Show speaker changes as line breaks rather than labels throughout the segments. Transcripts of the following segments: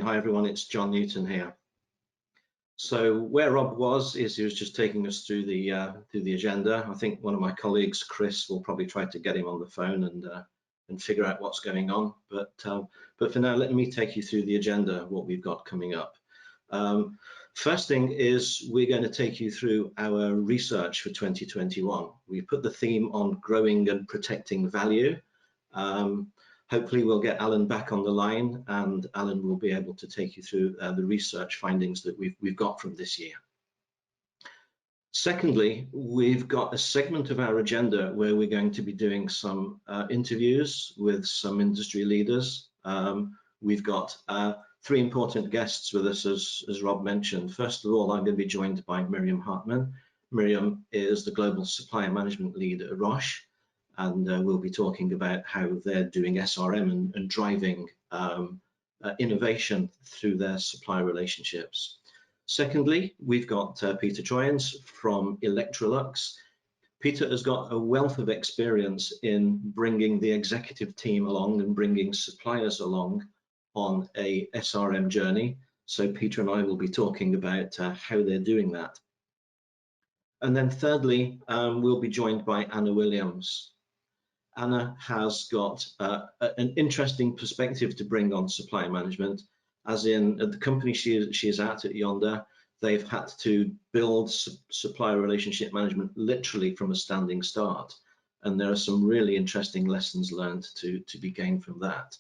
Hi everyone, it's John Newton here. So where Rob was he was just taking us through the agenda. I think one of my colleagues, Chris, will probably try to get him on the phone and figure out what's going on. But for now, let me take you through the agenda, what we've got coming up. First thing is we're going to take you through our research for 2021. We put the theme on growing and protecting value. Hopefully we'll get Alan back on the line, and Alan will be able to take you through the research findings that we've got from this year. Secondly, we've got a segment of our agenda where we're going to be doing some interviews with some industry leaders. We've got 3 important guests with us, as Rob mentioned. First of all, I'm going to be joined by Miriam Hartman. Miriam is the Global Supplier Management Lead at Roche, and we'll be talking about how they're doing SRM and driving innovation through their supplier relationships. Secondly, we've got Peter Troyens from Electrolux. Peter has got a wealth of experience in bringing the executive team along and bringing suppliers along on a SRM journey. So Peter and I will be talking about how they're doing that. And then thirdly, we'll be joined by Anna Williams. Anna has got an interesting perspective to bring on supply management, as in at the company she is at Yonder, they've had to build supplier relationship management literally from a standing start. And there are some really interesting lessons learned to be gained from that.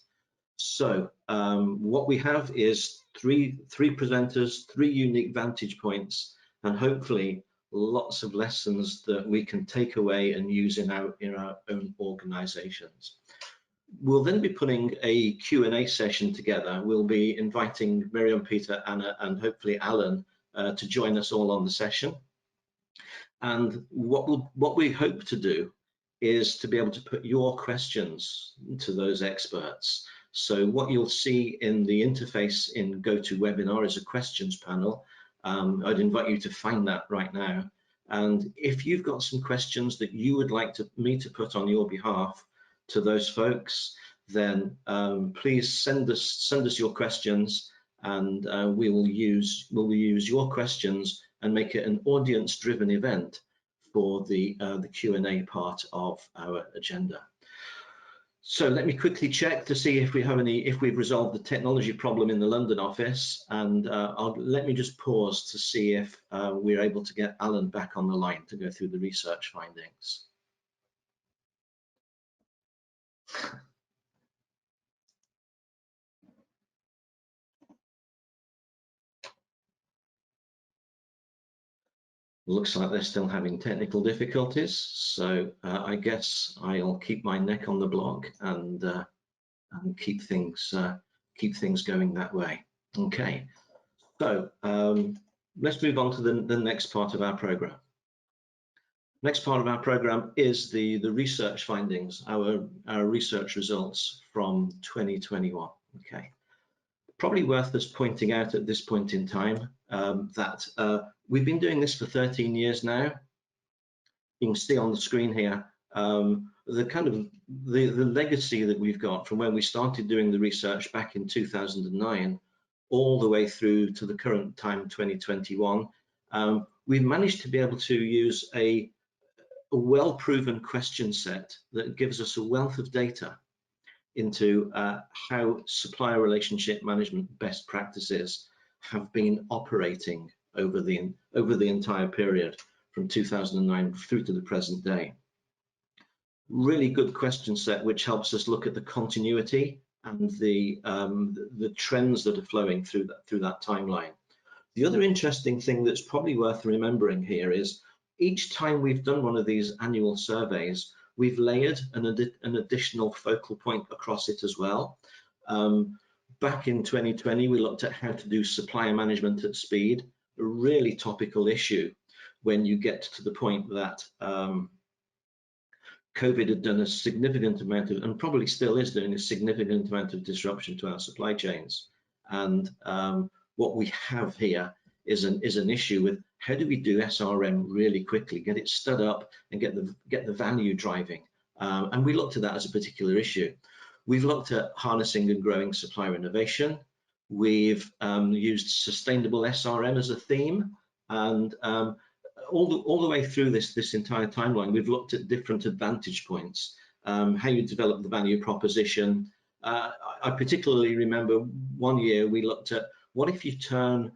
So what we have is three presenters, 3 unique vantage points, and hopefully lots of lessons that we can take away and use in our own organizations. We'll then be putting a Q&A session together. We'll be inviting Miriam, Peter, Anna, and hopefully Alan to join us all on the session. And what we hope to do is to be able to put your questions to those experts. So what you'll see in the interface in GoToWebinar is a questions panel. I'd invite you to find that right now. And if you've got some questions that you would like me to put on your behalf to those folks, then please send us your questions, and we will use your questions and make it an audience-driven event for the Q&A part of our agenda. So let me quickly check to see if we've resolved the technology problem in the London office, and let me just pause to see if we're able to get Alan back on the line to go through the research findings. Looks like they're still having technical difficulties, so I guess I'll keep my neck on the block and keep things going that way. Okay, so let's move on to the next part of our program. Next part of our program is the research findings, our research results from 2021. Okay, probably worth us pointing out at this point in time that we've been doing this for 13 years now. You can see on the screen here the legacy that we've got from when we started doing the research back in 2009 all the way through to the current time, 2021. We've managed to be able to use a well-proven question set that gives us a wealth of data into how supplier relationship management best practices have been operating over the entire period from 2009 through to the present day. Really good question set, which helps us look at the continuity and the trends that are flowing through that timeline. The other interesting thing that's probably worth remembering here is each time we've done one of these annual surveys, we've layered an additional focal point across it as well. Back in 2020, we looked at how to do supplier management at speed, a really topical issue when you get to the point that COVID had done a significant amount of, and probably still is doing a significant amount of disruption to our supply chains. And what we have here is an issue with how do we do SRM really quickly, get it stood up and get the value driving. And we looked at that as a particular issue. We've looked at harnessing and growing supplier innovation. We've used sustainable SRM as a theme, and all the way through this entire timeline, we've looked at different advantage points, how you develop the value proposition. I particularly remember one year we looked at, what if you turn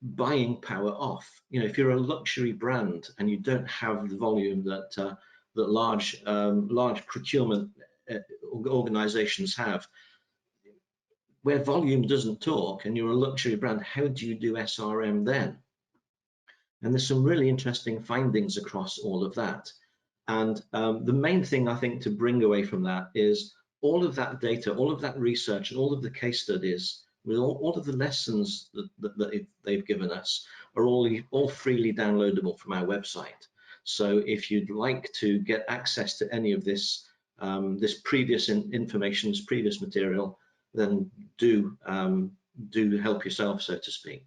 buying power off? You know, if you're a luxury brand and you don't have the volume that that large procurement organizations have, where volume doesn't talk and you're a luxury brand, how do you do SRM then? And there's some really interesting findings across all of that. And the main thing I think to bring away from that is all of that data, all of that research, and all of the case studies, with all of the lessons that they've given us, are all freely downloadable from our website. So if you'd like to get access to any of this this previous information, this previous material, then do help yourself, so to speak.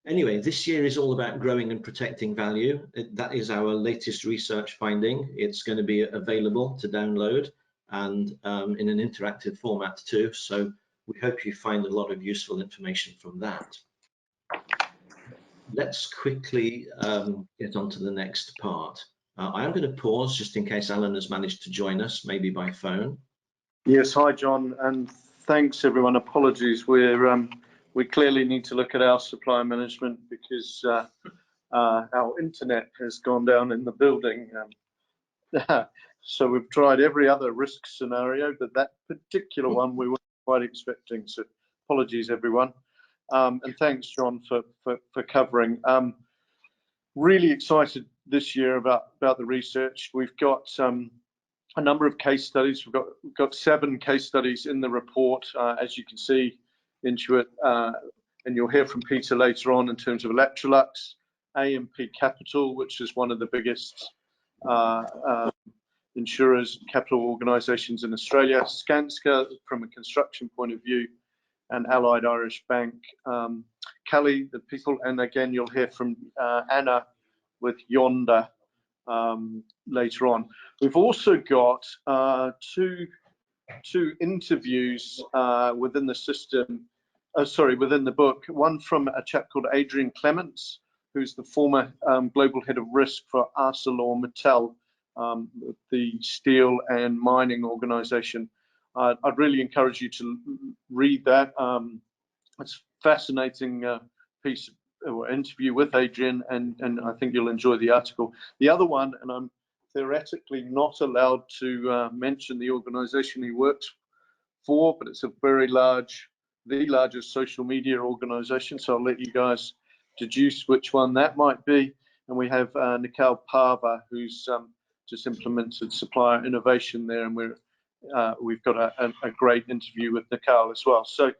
Anyway, this year is all about growing and protecting value. That is our latest research finding. It's going to be available to download and in an interactive format too. So we hope you find a lot of useful information from that. Let's quickly get on to the next part. I am going to pause just in case Alan has managed to join us, maybe by phone.
Yes, hi John, and thanks everyone. Apologies, we clearly need to look at our supplier management because our internet has gone down in the building. So we've tried every other risk scenario, but that particular one we weren't quite expecting. So apologies everyone, and thanks John for covering. Really excited this year about the research. We've got a number of case studies. We've got 7 case studies in the report, as you can see into it, and you'll hear from Peter later on in terms of Electrolux, AMP Capital, which is one of the biggest insurers, capital organisations in Australia, Skanska from a construction point of view, and Allied Irish Bank, Kelly, the people, and again you'll hear from Anna with Yonder later on. We've also got two interviews within the system, within the book. One from a chap called Adrian Clements, who's the former global head of risk for ArcelorMittal, the steel and mining organization. I'd really encourage you to read that. It's a fascinating piece or interview with Adrian, and I think you'll enjoy the article. The other one, and I'm theoretically not allowed to mention the organization he works for, but it's a very large, the largest social media organization, so I'll let you guys deduce which one that might be. And we have Nicole Pava, who's just implemented supplier innovation there, and we've got a great interview with Nicole as well. So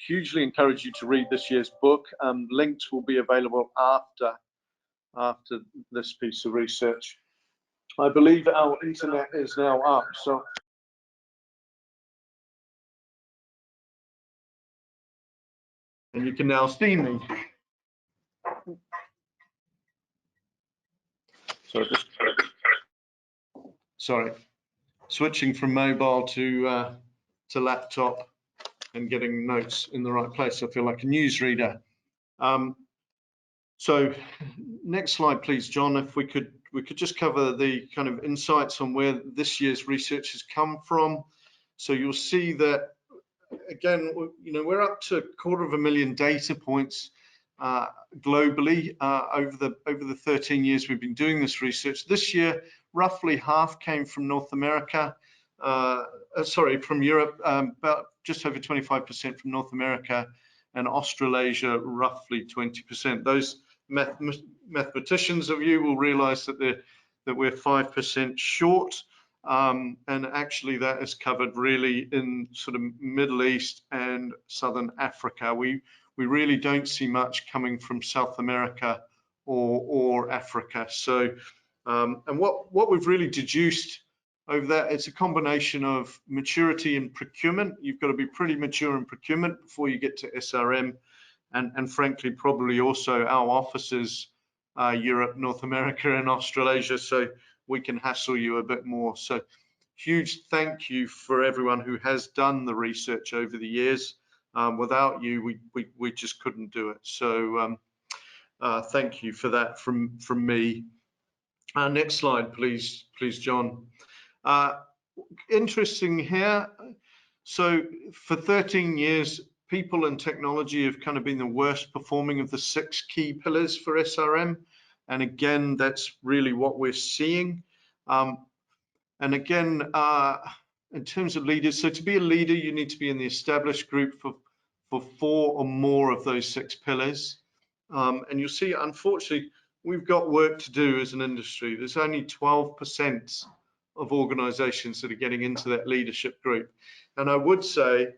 hugely encourage you to read this year's book. Links will be available after this piece of research. I believe our internet is now up, so and you can now see me. Sorry, switching from mobile to laptop and getting notes in the right place. I feel like a newsreader. So next slide, please, John. If we could just cover the kind of insights on where this year's research has come from. So you'll see that, again, you know, we're up to 250,000 data points globally over the 13 years we've been doing this research. This year, roughly half came from North America, from Europe, about just over 25% from North America, and Australasia roughly 20%. Those mathematicians of you will realize that we're 5% short, and actually that is covered really in sort of Middle East and Southern Africa. We really don't see much coming from South America or Africa. So and what we've really deduced over that, it's a combination of maturity in procurement. You've got to be pretty mature in procurement before you get to SRM, and frankly probably also our offices, Europe, North America and Australasia, so we can hassle you a bit more. So huge thank you for everyone who has done the research over the years. Without you, we just couldn't do it. So thank you for that from me. Next slide, please, John. Interesting here. So for 13 years, people and technology have kind of been the worst performing of the 6 key pillars for SRM. And again, that's really what we're seeing. And again, in terms of leaders, so to be a leader, you need to be in the established group for 4 or more of those 6 pillars. And you'll see, unfortunately, we've got work to do as an industry. There's only 12% of organizations that are getting into that leadership group. And I would say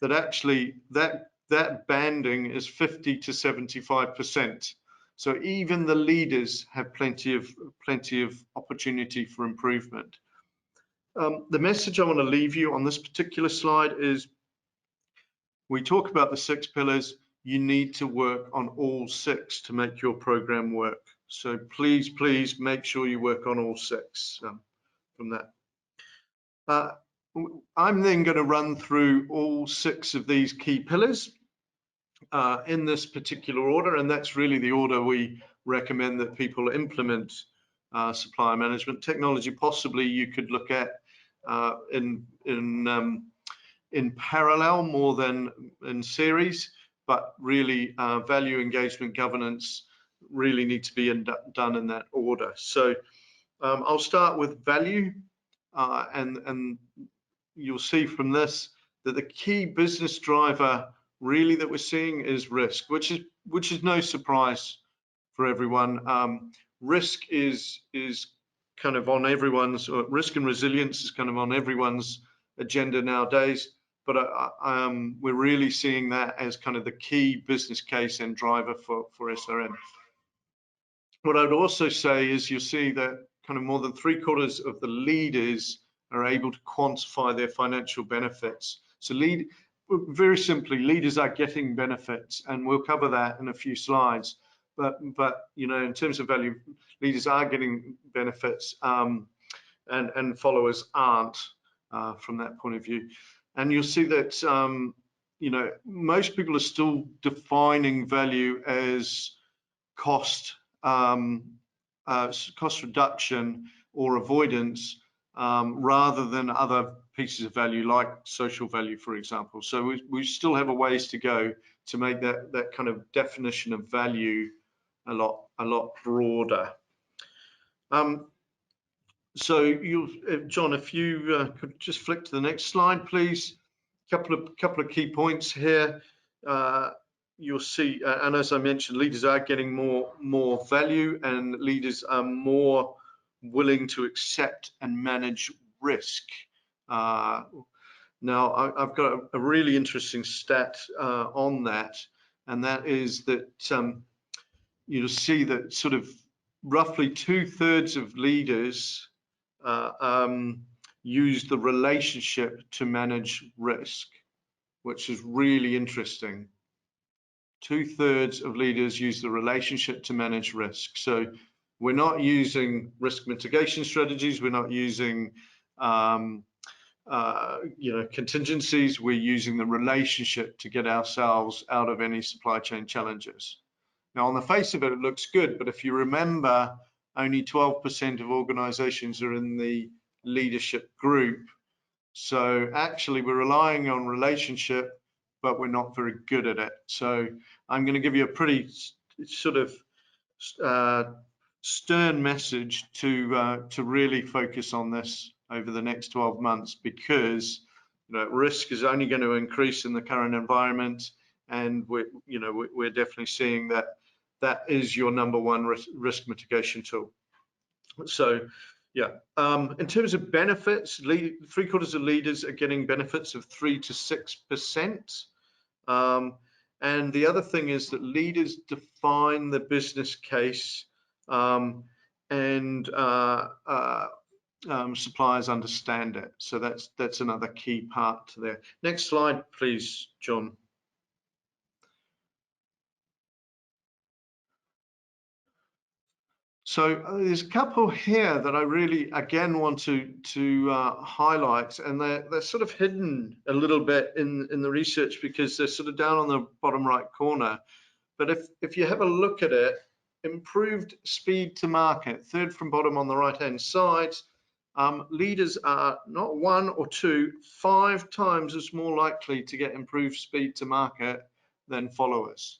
that actually that banding is 50 to 75%. So even the leaders have plenty of opportunity for improvement. The message I want to leave you on this particular slide is, we talk about the 6 pillars. You need to work on all 6 to make your program work. So please make sure you work on all 6 from that. I'm then going to run through all 6 of these key pillars in this particular order, and that's really the order we recommend that people implement supplier management technology. Possibly you could look at in parallel more than in series, but really value, engagement, governance really need to be done in that order. So I'll start with value, and you'll see from this that the key business driver really that we're seeing is risk, which is no surprise for everyone. Risk is kind of on everyone's, risk and resilience is kind of on everyone's agenda nowadays, but we're really seeing that as kind of the key business case and driver for SRM. What I'd also say is you'll see that kind of more than 3/4 of the leaders are able to quantify their financial benefits. So very simply, leaders are getting benefits, and we'll cover that in a few slides. But you know, in terms of value, leaders are getting benefits, and followers aren't from that point of view. And you'll see that you know, most people are still defining value as cost reduction or avoidance, rather than other pieces of value like social value, for example. So we still have a ways to go to make that kind of definition of value a lot broader. So John, if you could just flick to the next slide, please. Couple of key points here. You'll see, and as I mentioned, leaders are getting more value, and leaders are more willing to accept and manage risk. Now, I've got a really interesting stat on that, and that is that you'll see that sort of roughly 2/3 of leaders use the relationship to manage risk, which is really interesting. 2/3 of leaders use the relationship to manage risk. So we're not using risk mitigation strategies. We're not using you know, contingencies. We're using the relationship to get ourselves out of any supply chain challenges. Now, on the face of it, it looks good, but if you remember, only 12% of organizations are in the leadership group. So actually, we're relying on relationship, but we're not very good at it. So I'm going to give you a pretty sort of stern message to really focus on this over the next 12 months, because you know, risk is only going to increase in the current environment, and we're definitely seeing that is your #1 risk mitigation tool. So yeah, in terms of benefits, 3/4 of leaders are getting benefits of 3 to 6%. And the other thing is that leaders define the business case, and suppliers understand it. So that's another key part to there. Next slide, please, John. So there's a couple here that I really, again, want to highlight, and they're sort of hidden a little bit in the research because they're sort of down on the bottom right corner. But if you have a look at it, improved speed to market, third from bottom on the right-hand side, leaders are not 1 or 2, 5 times as more likely to get improved speed to market than followers.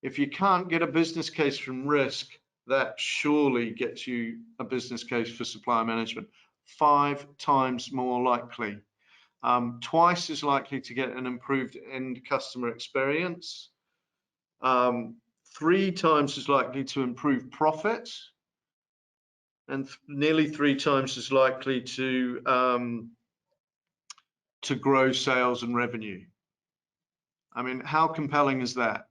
If you can't get a business case from risk, that surely gets you a business case for supplier management. 5 times more likely. Twice as likely to get an improved end customer experience. 3 times as likely to improve profit. And nearly 3 times as likely to grow sales and revenue. I mean, how compelling is that?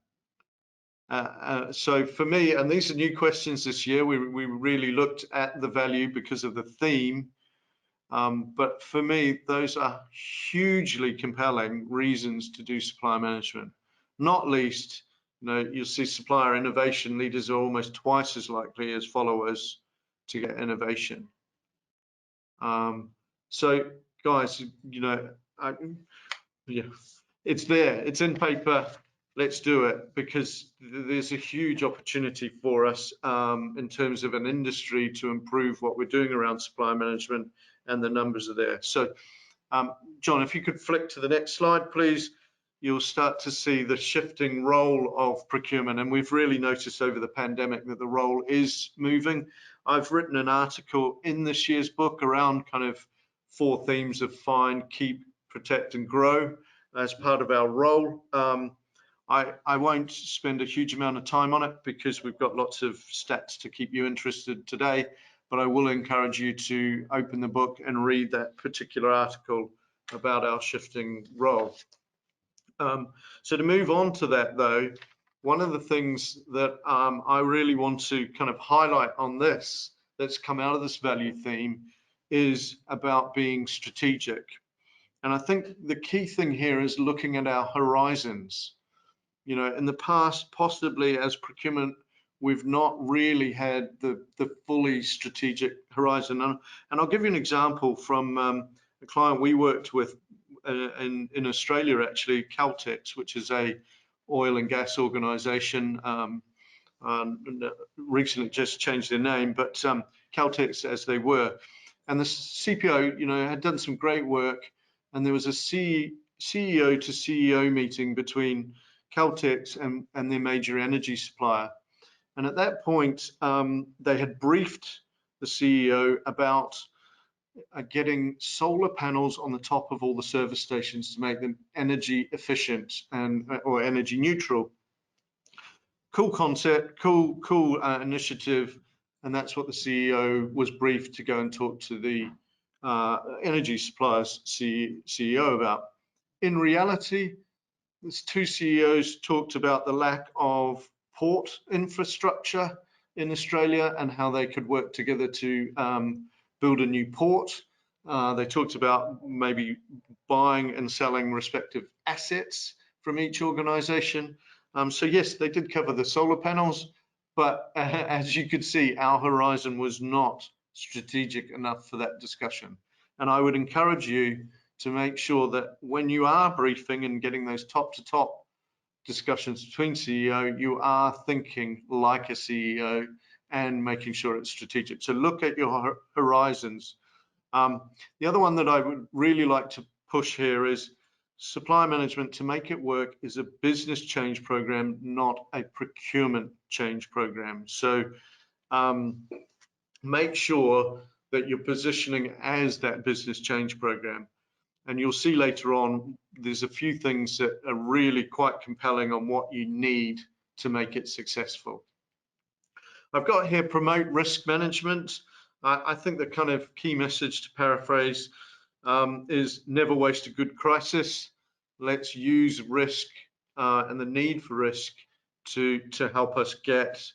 So for me, and these are new questions this year, we really looked at the value because of the theme. But for me, those are hugely compelling reasons to do supplier management. Not least, you'll see supplier innovation leaders are almost twice as likely as followers to get innovation. So guys, it's there, it's in paper. Let's do it, because there's a huge opportunity for us in terms of an industry to improve what we're doing around supply management, and the numbers are there. So, John, if you could flick to the next slide, please, you'll start to see the shifting role of procurement. And we've really noticed over the pandemic that the role is moving. I've written an article in this year's book around kind of 4 themes of find, keep, protect, and grow as part of our role. I won't spend a huge amount of time on it because we've got lots of stats to keep you interested today, but I will encourage you to open the book and read that particular article about our shifting role. So to move on to that though, one of the things that I really want to kind of highlight on this that's come out of this value theme is about being strategic. And I think the key thing here is looking at our horizons. In the past, possibly as procurement, we've not really had the fully strategic horizon. And I'll give you an example from a client we worked with in Australia, actually, Caltex, which is a oil and gas organization, recently just changed their name, but Caltex as they were. And the CPO, had done some great work, and there was a CEO to CEO meeting between Caltex and their major energy supplier. And at that point, they had briefed the CEO about getting solar panels on the top of all the service stations to make them energy efficient or energy neutral. Cool concept, cool initiative, and that's what the CEO was briefed to go and talk to the energy suppliers CEO about. In reality, these 2 CEOs talked about the lack of port infrastructure in Australia and how they could work together to build a new port. They talked about maybe buying and selling respective assets from each organization. So yes, they did cover the solar panels, but as you could see, our horizon was not strategic enough for that discussion. And I would encourage you to make sure that when you are briefing and getting those top-to-top discussions between CEO, you are thinking like a CEO and making sure it's strategic. So look at your horizons. The other one that I would really like to push here is supply management. To make it work is a business change program, not a procurement change program. So make sure that you're positioning as that business change program. And you'll see later on, there's a few things that are really quite compelling on what you need to make it successful. I've got here promote risk management. I think the kind of key message, to paraphrase, is never waste a good crisis. Let's use risk and the need for risk to help us get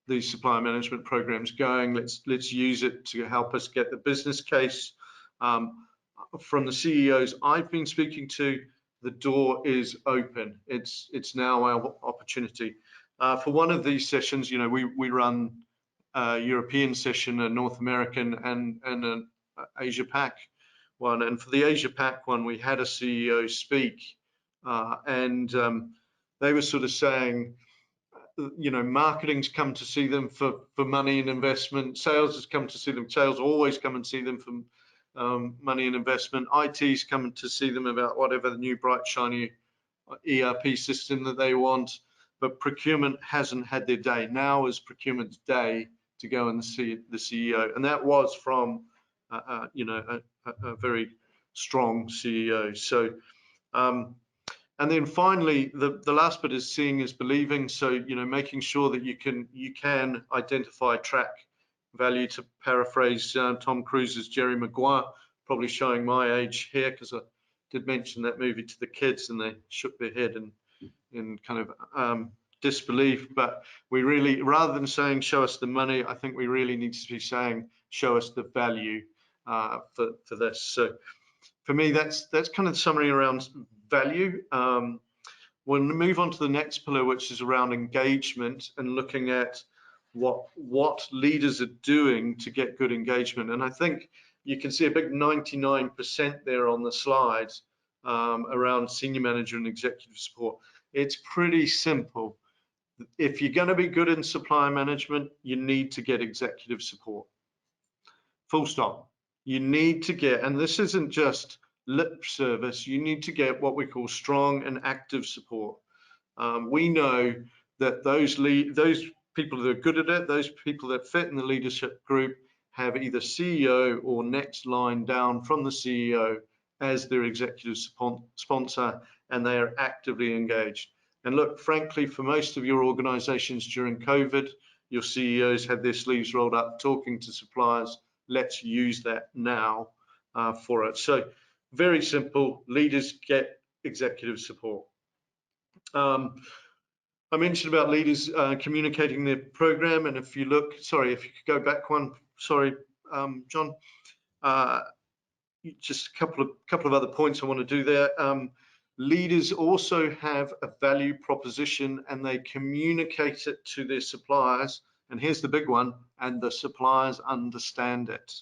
these supplier management programs going. Let's use it to help us get the business case. From the CEOs I've been speaking to, the door is open. It's now our opportunity. For one of these sessions, you know, we run a European session, a North American, and an Asia Pac one. And for the Asia Pac one, we had a CEO speak, and they were sort of saying, you know, marketing's come to see them for money and investment. Sales has come to see them. Sales always come and see them for money and investment. IT's coming to see them about whatever the new bright shiny ERP system that they want. But procurement hasn't had their day. Now is procurement's day to go and see the CEO, and that was from you know, a very strong CEO. So. And then finally, the last bit is seeing is believing. So, you know, making sure that you can identify, track value, to paraphrase Tom Cruise's Jerry Maguire, probably showing my age here, because I did mention that movie to the kids and they shook their head in kind of disbelief. But we really, rather than saying show us the money, I think we really need to be saying show us the value for this. So for me, that's kind of the summary around value. We'll move on to the next pillar, which is around engagement and looking at what leaders are doing to get good engagement. And I think you can see a big 99% there on the slide around senior manager and executive support. It's pretty simple. If you're going to be good in supplier management, you need to get executive support. Full stop. You need to get, and this isn't just lip service, you need to get what we call strong and active support. We know that those people that are good at it, those people that fit in the leadership group, have either CEO or next line down from the CEO as their executive sponsor, and they are actively engaged. And look, frankly, for most of your organizations during COVID, your CEOs had their sleeves rolled up talking to suppliers. Let's use that now for it. So very simple, leaders get executive support. I mentioned about leaders communicating their program, and if you look, sorry, if you could go back one, sorry, John, just a couple of other points I want to do there. Leaders also have a value proposition and they communicate it to their suppliers. And here's the big one, and the suppliers understand it.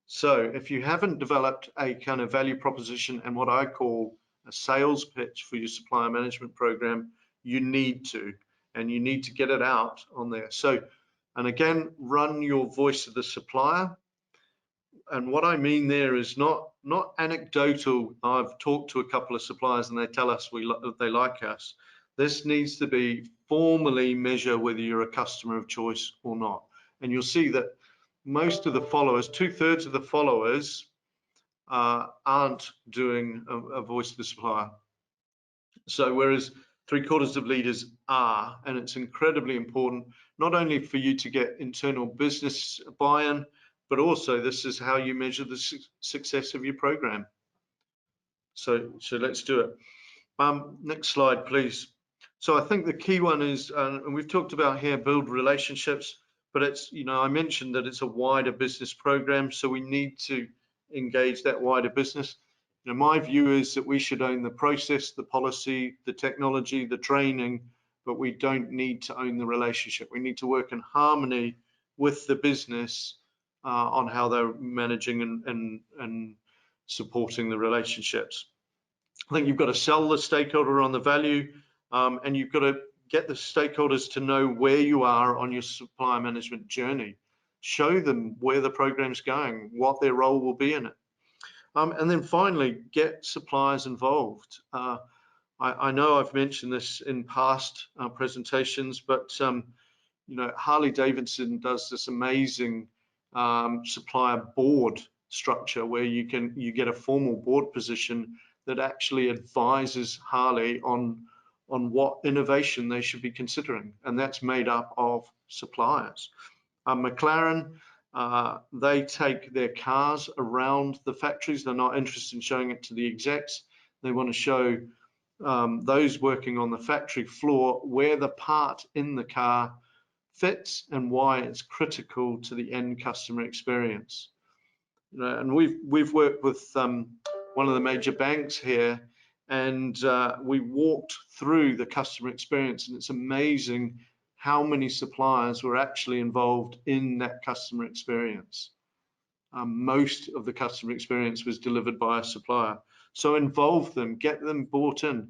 So if you haven't developed a kind of value proposition and what I call a sales pitch for your supplier management program, you need to, and you need to get it out on there. So, and again, run your voice of the supplier. And what I mean there is not anecdotal. I've talked to a couple of suppliers and they tell us they like us. This needs to be formally measure whether you're a customer of choice or not. And you'll see that most of the followers, 2/3 of the followers aren't doing a voice of the supplier. So whereas 3/4 of leaders are, and it's incredibly important, not only for you to get internal business buy-in, but also this is how you measure the success of your program. So let's do it. Next slide, please. So I think the key one is, and we've talked about here, build relationships, but it's, you know, I mentioned that it's a wider business program, so we need to engage that wider business. You know, my view is that we should own the process, the policy, the technology, the training, but we don't need to own the relationship. We need to work in harmony with the business on how they're managing and supporting the relationships. I think you've got to sell the stakeholder on the value, and you've got to get the stakeholders to know where you are on your supplier management journey. Show them where the program's going, what their role will be in it. And then finally, get suppliers involved. I know I've mentioned this in past presentations, but you know, Harley Davidson does this amazing supplier board structure where you get a formal board position that actually advises Harley on what innovation they should be considering, and that's made up of suppliers. McLaren, they take their cars around the factories. They're not interested in showing it to the execs. They want to show those working on the factory floor where the part in the car fits and why it's critical to the end customer experience. You know, and we've worked with one of the major banks here, and we walked through the customer experience, and it's amazing how many suppliers were actually involved in that customer experience. Most of the customer experience was delivered by a supplier. So involve them, get them bought in.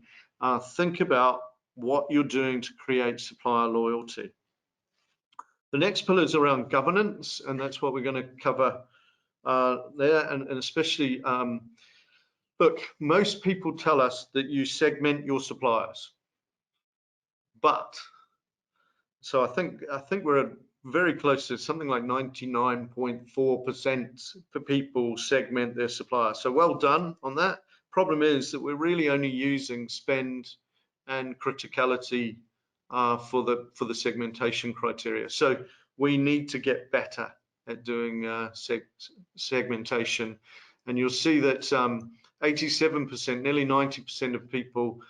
Think about what you're doing to create supplier loyalty. The next pillar is around governance, and that's what we're going to cover there, and especially, look, most people tell us that you segment your suppliers, but so I think we're very close to something like 99.4% for people segment their suppliers. So well done on that. Problem is that we're really only using spend and criticality for the segmentation criteria. So we need to get better at doing segmentation, and you'll see that 87%, nearly 90% of people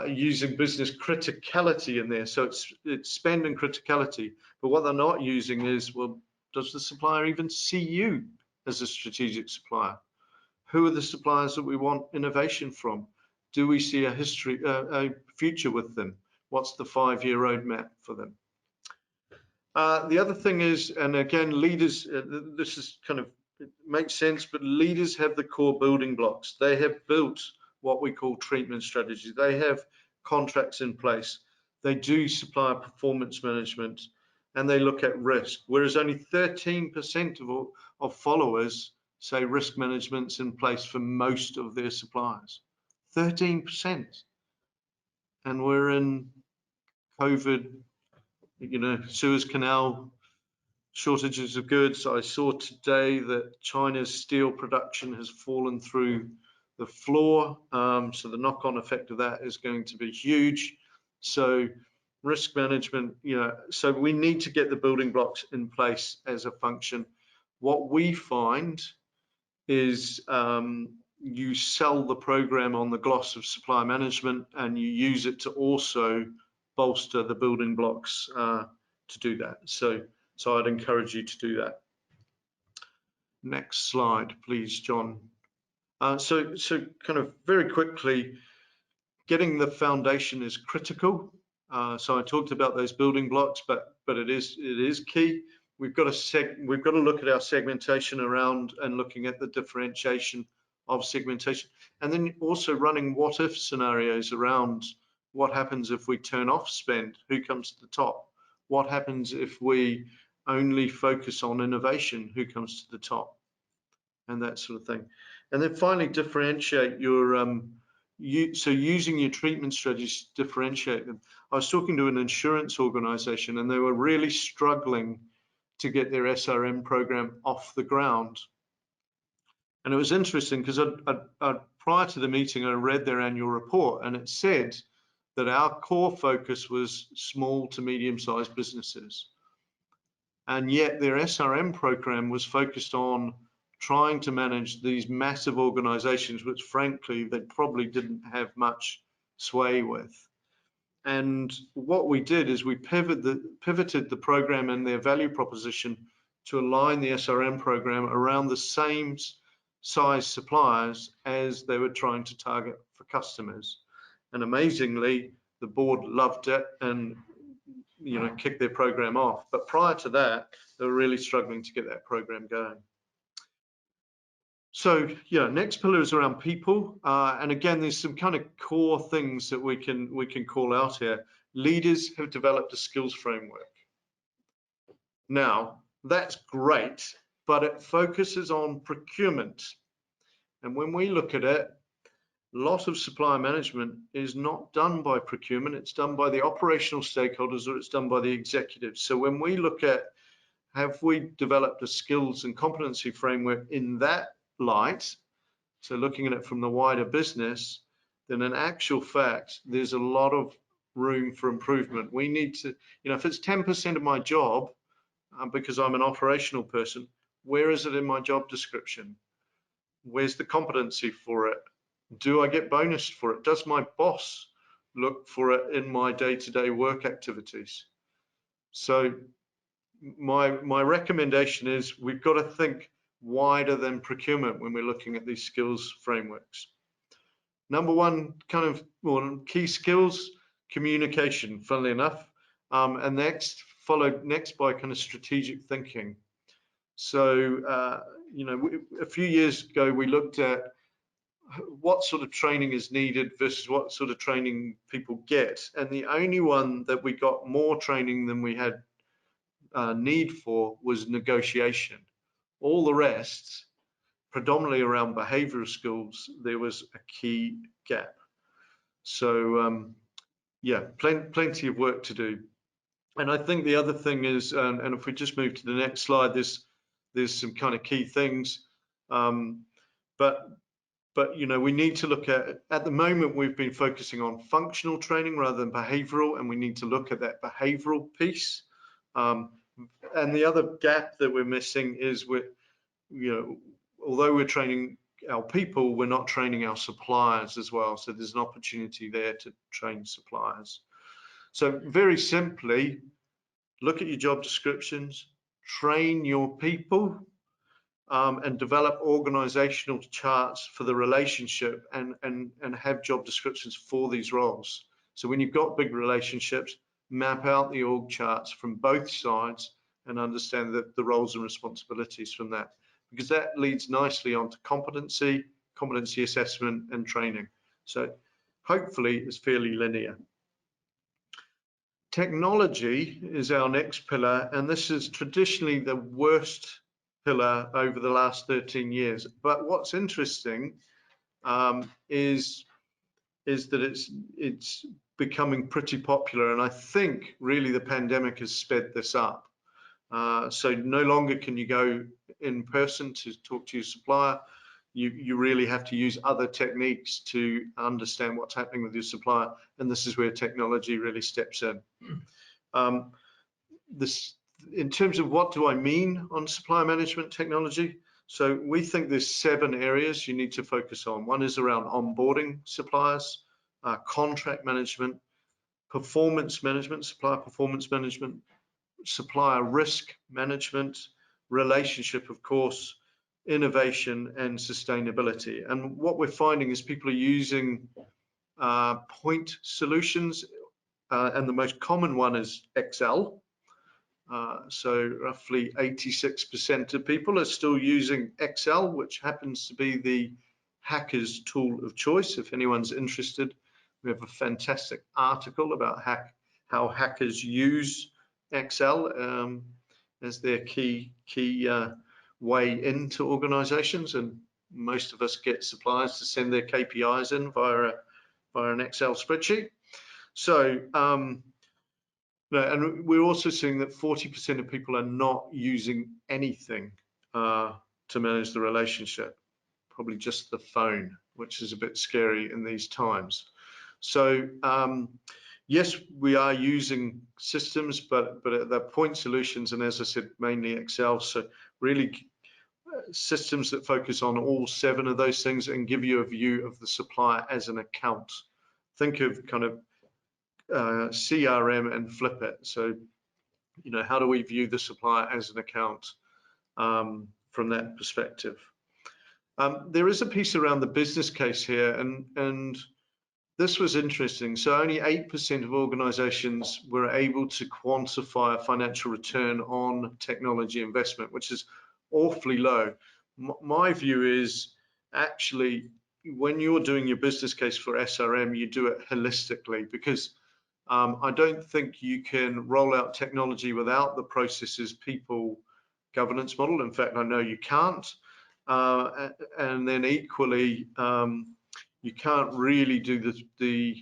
using business criticality in there. So it's spend and criticality, but what they're not using is, well, does the supplier even see you as a strategic supplier? Who are the suppliers that we want innovation from? Do we see a future with them? What's the 5-year roadmap for them? The other thing is, and again, leaders, this is kind of, it makes sense, but leaders have the core building blocks. They have built what we call treatment strategies. They have contracts in place. They do supplier performance management, and they look at risk, whereas only 13% of followers say risk management's in place for most of their suppliers. 13%. And we're in COVID, Suez Canal, shortages of goods. I saw today that China's steel production has fallen through the floor. So the knock-on effect of that is going to be huge. So risk management, so we need to get the building blocks in place as a function. What we find is you sell the program on the gloss of supply management, and you use it to also bolster the building blocks to do that. So I'd encourage you to do that. Next slide, please, John. So kind of very quickly, getting the foundation is critical. So I talked about those building blocks, but it is key. We've got to look at our segmentation around and looking at the differentiation of segmentation, and then also running what if scenarios around what happens if we turn off spend, who comes to the top, what happens if we only focus on innovation, who comes to the top, and that sort of thing. And then finally, differentiate your so using your treatment strategies to differentiate them. I was talking to an insurance organization, and they were really struggling to get their SRM program off the ground. And it was interesting because prior to the meeting, I read their annual report, and it said that our core focus was small to medium-sized businesses. And yet their SRM program was focused on trying to manage these massive organizations, which frankly, they probably didn't have much sway with. And what we did is we pivoted the program and their value proposition to align the SRM program around the same size suppliers as they were trying to target for customers. And amazingly, the board loved it and kicked their program off. But prior to that, they were really struggling to get that program going. So next pillar is around people, and again, there's some kind of core things that we can call out here. Leaders have developed a skills framework. Now that's great, but it focuses on procurement, and when we look at it, a lot of supplier management is not done by procurement. It's done by the operational stakeholders, or it's done by the executives. So when we look at, have we developed a skills and competency framework in that light, so looking at it from the wider business, then in actual fact, there's a lot of room for improvement. We need to, if it's 10% of my job, because I'm an operational person, where is it in my job description? Where's the competency for it? Do I get bonus for it? Does my boss look for it in my day-to-day work activities? So my recommendation is we've got to think wider than procurement when we're looking at these skills frameworks. Number one kind of key skills, communication, funnily enough, and followed next by kind of strategic thinking. So, you know, a few years ago, we looked at what sort of training is needed versus what sort of training people get. And the only one that we got more training than we had need for was negotiation. All the rest, predominantly around behavioral skills, there was a key gap. So, yeah, plenty of work to do. And I think the other thing is, and if we just move to the next slide, there's some kind of key things. But you know, we need to look at the moment, we've been focusing on functional training rather than behavioral, and we need to look at that behavioral piece. And the other gap that we're missing is although we're training our people, we're not training our suppliers as well. So there's an opportunity there to train suppliers. So very simply, look at your job descriptions, train your people, and develop organizational charts for the relationship and have job descriptions for these roles. So when you've got big relationships, map out the org charts from both sides and understand the roles and responsibilities from that, because that leads nicely onto competency assessment and training. So hopefully it's fairly linear. Technology is our next pillar, and this is traditionally the worst pillar over the last 13 years. But what's interesting is that it's becoming pretty popular, and I think really the pandemic has sped this up. So no longer can you go in person to talk to your supplier. You really have to use other techniques to understand what's happening with your supplier, and this is where technology really steps in. In terms of what do I mean on supplier management technology, so we think there's 7 areas you need to focus on. One is around onboarding suppliers, contract management, performance management, supplier performance management, supplier risk management, relationship, of course, innovation, and sustainability. And what we're finding is people are using point solutions, and the most common one is Excel. So roughly 86% of people are still using Excel, which happens to be the hacker's tool of choice. If anyone's interested, we have a fantastic article about how hackers use Excel as their key way into organizations, and most of us get suppliers to send their KPIs in via an Excel spreadsheet. So and we're also seeing that 40% of people are not using anything to manage the relationship, probably just the phone, which is a bit scary in these times. So yes, we are using systems, but they're point solutions, and as I said, mainly Excel. So really systems that focus on all 7 of those things and give you a view of the supplier as an account. Think of kind of CRM and flip it. So, you know, how do we view the supplier as an account from that perspective? There is a piece around the business case here, and this was interesting. So only 8% of organizations were able to quantify a financial return on technology investment, which is awfully low. My view is actually when you're doing your business case for SRM, you do it holistically, because I don't think you can roll out technology without the processes, people, governance model. In fact, I know you can't. And then equally, you can't really do the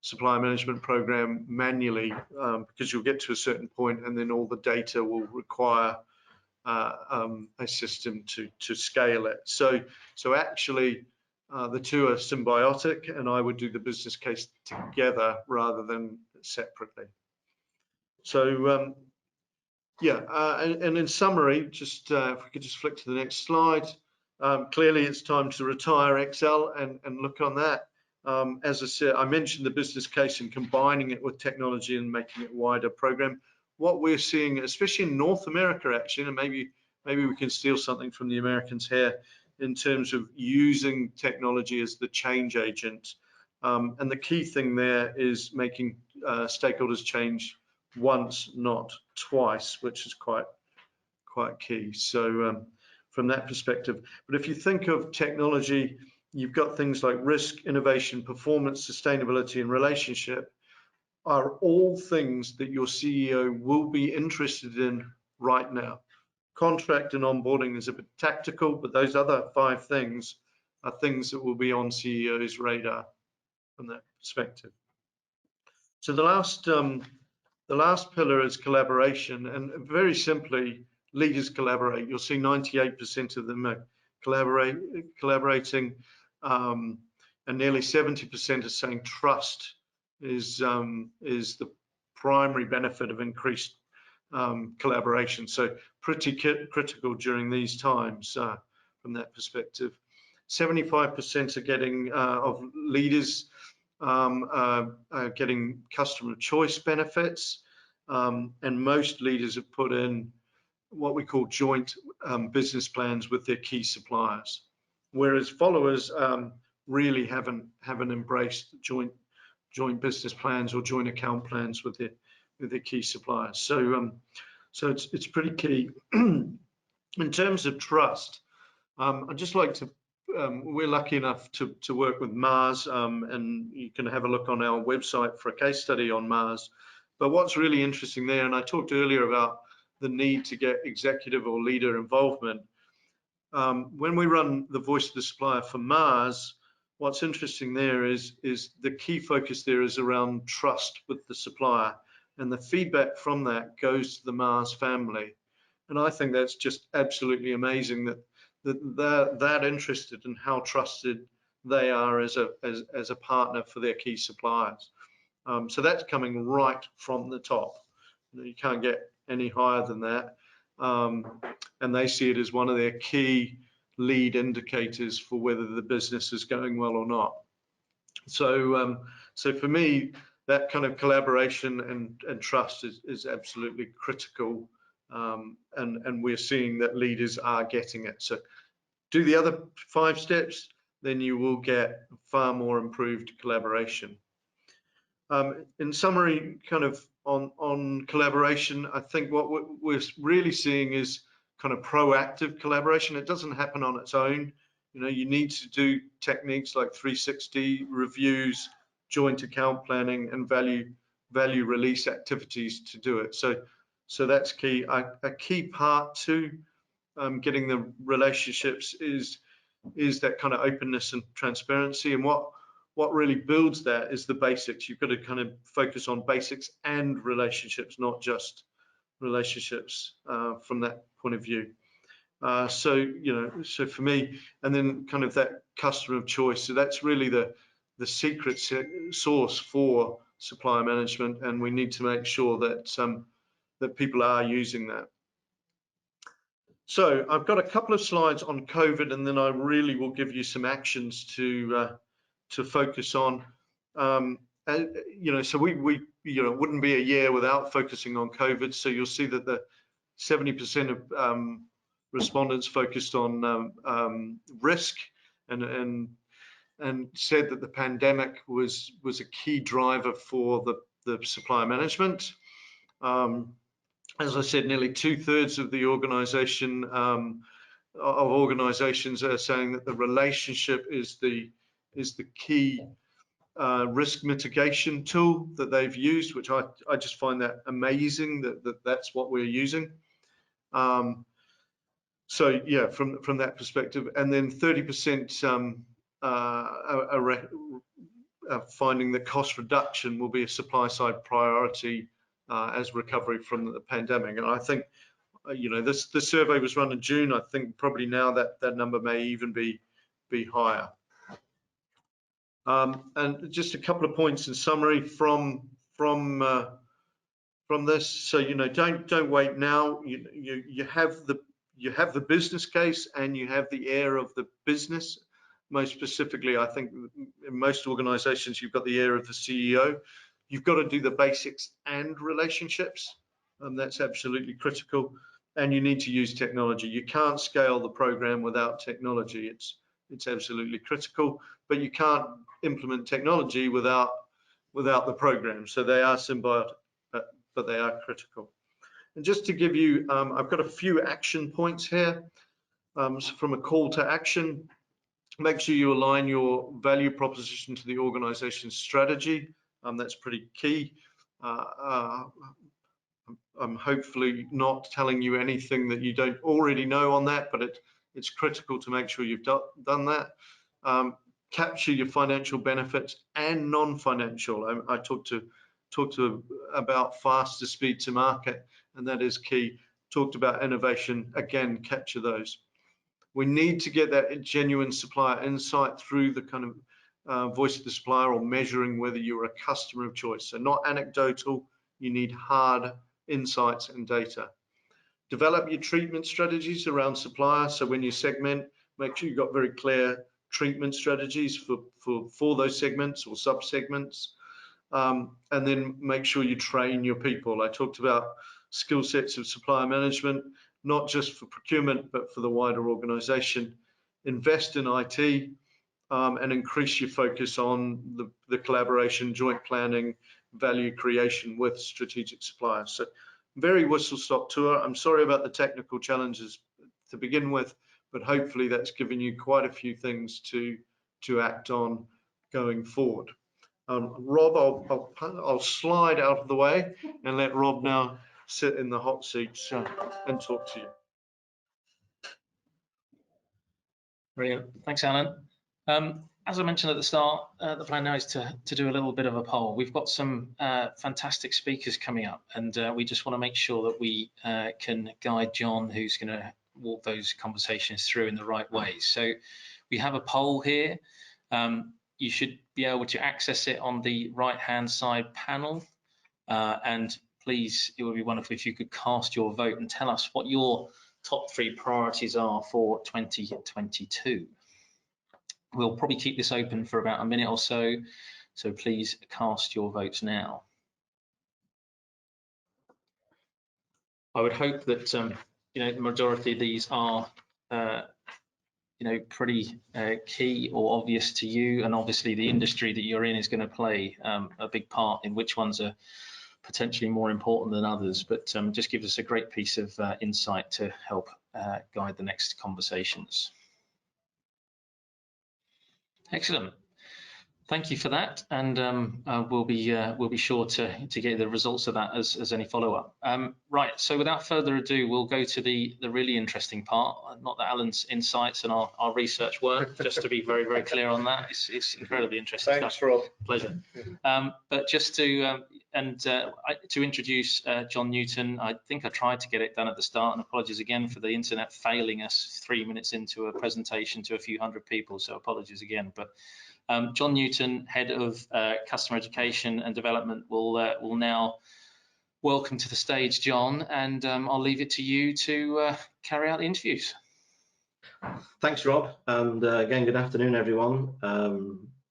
supplier management program manually, because you'll get to a certain point and then all the data will require a system to scale it. So actually, the two are symbiotic, and I would do the business case together rather than separately. So yeah, and in summary, just if we could just flick to the next slide. Clearly, it's time to retire Excel and look on that. As I said, I mentioned the business case and combining it with technology and making it a wider program. What we're seeing, especially in North America, actually, and maybe we can steal something from the Americans here, in terms of using technology as the change agent. And the key thing there is making stakeholders change once, not twice, which is quite key. So from that perspective, but if you think of technology, you've got things like risk, innovation, performance, sustainability, and relationship are all things that your CEO will be interested in right now. Contract and onboarding is a bit tactical, but those other 5 things are things that will be on CEO's radar from that perspective. So the last pillar is collaboration, and very simply, leaders collaborate. You'll see 98% of them are collaborating, and nearly 70% are saying trust is the primary benefit of increased collaboration. So pretty critical during these times from that perspective. 75% are getting of leaders getting customer choice benefits, and most leaders have put in what we call joint business plans with their key suppliers, whereas followers really haven't embraced joint business plans or joint account plans with their key suppliers. So it's pretty key. In terms of trust, I'd just like to, we're lucky enough to work with Mars, and you can have a look on our website for a case study on Mars. But what's really interesting there, and I talked earlier about the need to get executive or leader involvement. When we run the voice of the supplier for Mars, what's interesting there is the key focus there is around trust with the supplier, and the feedback from that goes to the Mars family. And I think that's just absolutely amazing that they're that interested in how trusted they are as a partner for their key suppliers. So that's coming right from the top. You can't get any higher than that. And they see it as one of their key lead indicators for whether the business is going well or not. So for me, that kind of collaboration and trust is absolutely critical. And we're seeing that leaders are getting it. So do the other 5 steps, then you will get far more improved collaboration. In summary, kind of on collaboration, I think what we're really seeing is kind of proactive collaboration. It doesn't happen on its own. You know, you need to do techniques like 360 reviews, joint account planning, and value release activities to do it. So that's key. A key part to getting the relationships is that kind of openness and transparency. And what really builds that is the basics. You've got to kind of focus on basics and relationships, not just relationships from that point of view. So, you know, so for me, and then kind of that customer of choice. So that's really the secret sauce for supplier management, and we need to make sure that that people are using that. So I've got a couple of slides on COVID, and then I really will give you some actions to focus on. You know, so we you know, wouldn't be a year without focusing on COVID. So you'll see that the 70% of respondents focused on risk and said that the pandemic was a key driver for the supplier management. As I said, nearly 2/3 of the organizations are saying that the relationship is the key risk mitigation tool that they've used, which I just find that amazing that's what we're using. So yeah, from that perspective, and then 30% are finding that cost reduction will be a supply side priority as recovery from the pandemic. And I think, you know, this survey was run in June. I think probably now that number may even be higher. And just a couple of points in summary from this. So, you know, don't wait now. You have the business case and you have the air of the business. Most specifically, I think in most organizations, you've got the air of the CEO. You've got to do the basics and relationships. That's absolutely critical. and you need to use technology. You can't scale the program without technology. It's absolutely critical, but you can't implement technology without the program. So they are symbiotic, but they are critical. And just to give you, I've got a few action points here. So from a call to action, make sure you align your value proposition to the organization's strategy. That's pretty key. I'm hopefully not telling you anything that you don't already know on that, but it's critical to make sure you've done that. Capture your financial benefits and non-financial. I talked about faster speed to market, and that is key. Talked about innovation, again, capture those. We need to get that genuine supplier insight through the kind of voice of the supplier, or measuring whether you're a customer of choice. So not anecdotal, you need hard insights and data. Develop your treatment strategies around supplier. So when you segment, make sure you've got very clear treatment strategies for those segments or sub-segments. And then make sure you train your people. I talked about skill sets of supplier management, not just for procurement, but for the wider organization. Invest in IT and increase your focus on the collaboration, joint planning, value creation with strategic suppliers. So very whistle-stop tour. I'm sorry about the technical challenges to begin with, but hopefully that's given you quite a few things to act on going forward. Rob, I'll slide out of the way and let Rob now sit in the hot seat and talk to you.
Brilliant. Thanks, Alan. As I mentioned at the start, the plan now is to do a little bit of a poll. We've got some fantastic speakers coming up, and we just want to make sure that we can guide John, who's going to walk those conversations through in the right way. So we have a poll here. You should be able to access it on the right-hand side panel. And please, it would be wonderful if you could cast your vote and tell us what your top 3 priorities are for 2022. We'll probably keep this open for about a minute or so, so please cast your votes now. I would hope that the majority of these are pretty key or obvious to you, and obviously the industry that you're in is going to play a big part in which ones are potentially more important than others, but just gives us a great piece of insight to help guide the next conversations. Excellent. Thank you for that, and we'll be sure to get the results of that as any follow-up. Right, so without further ado, we'll go to the really interesting part. Not that Alan's insights and our research work, just to be very, very clear on that. It's incredibly interesting
Thanks,
stuff.
Rob.
Pleasure. But just to introduce John Newton, I think I tried to get it done at the start, and apologies again for the internet failing us 3 minutes into a presentation to a few hundred people, so apologies again. But John Newton, Head of Customer Education and Development, will now welcome to the stage John, and I'll leave it to you to carry out the interviews.
Thanks, Rob, and again, good afternoon, everyone.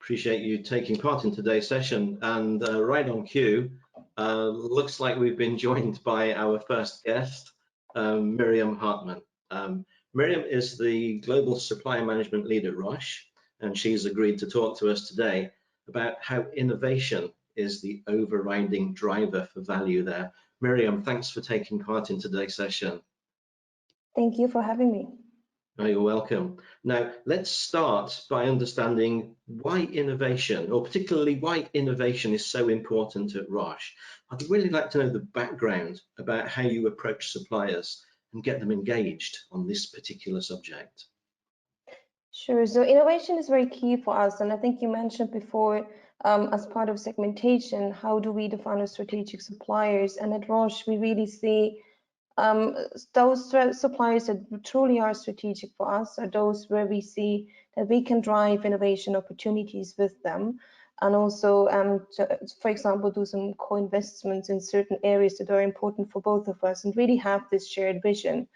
Appreciate you taking part in today's session, and right on cue, looks like we've been joined by our first guest, Miriam Hartman. Miriam is the Global Supplier Management Lead at Roche, and she's agreed to talk to us today about how innovation is the overriding driver for value there. Miriam, thanks for taking part in today's session.
Thank you for having me.
Oh, you're welcome. Now, let's start by understanding why innovation, or particularly why innovation is so important at Roche. I'd really like to know the background about how you approach suppliers and get them engaged on this particular subject.
Sure. So innovation is very key for us. And I think you mentioned before, as part of segmentation, how do we define our strategic suppliers? And at Roche, we really see those suppliers that truly are strategic for us are those where we see that we can drive innovation opportunities with them. And also, for example, do some co-investments in certain areas that are important for both of us and really have this shared vision.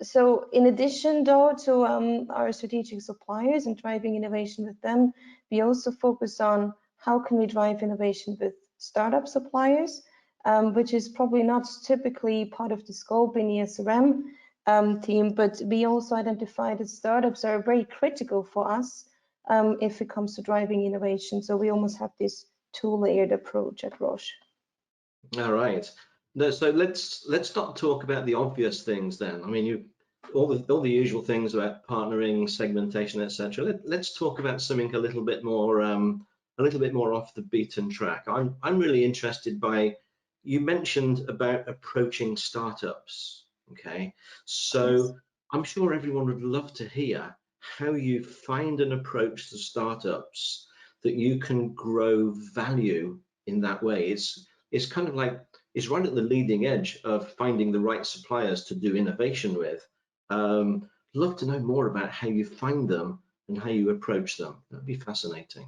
So in addition, though, to our strategic suppliers and driving innovation with them, we also focus on how can we drive innovation with startup suppliers which is probably not typically part of the scope in the SRM team, but we also identified that startups are very critical for us if it comes to driving innovation. So we almost have this two-layered approach at Roche.
All right. No, so let's not talk about the obvious things then. I mean, all the usual things about partnering, segmentation, etc. Let's talk about something a little bit more off the beaten track. I'm really interested by, you mentioned about approaching startups. Okay, so
Yes.
I'm sure everyone would love to hear how you find and approach the startups that you can grow value in that way. It's kind of like, it's right at the leading edge of finding the right suppliers to do innovation with. Love to know more about how you find them and how you approach them. That'd be fascinating.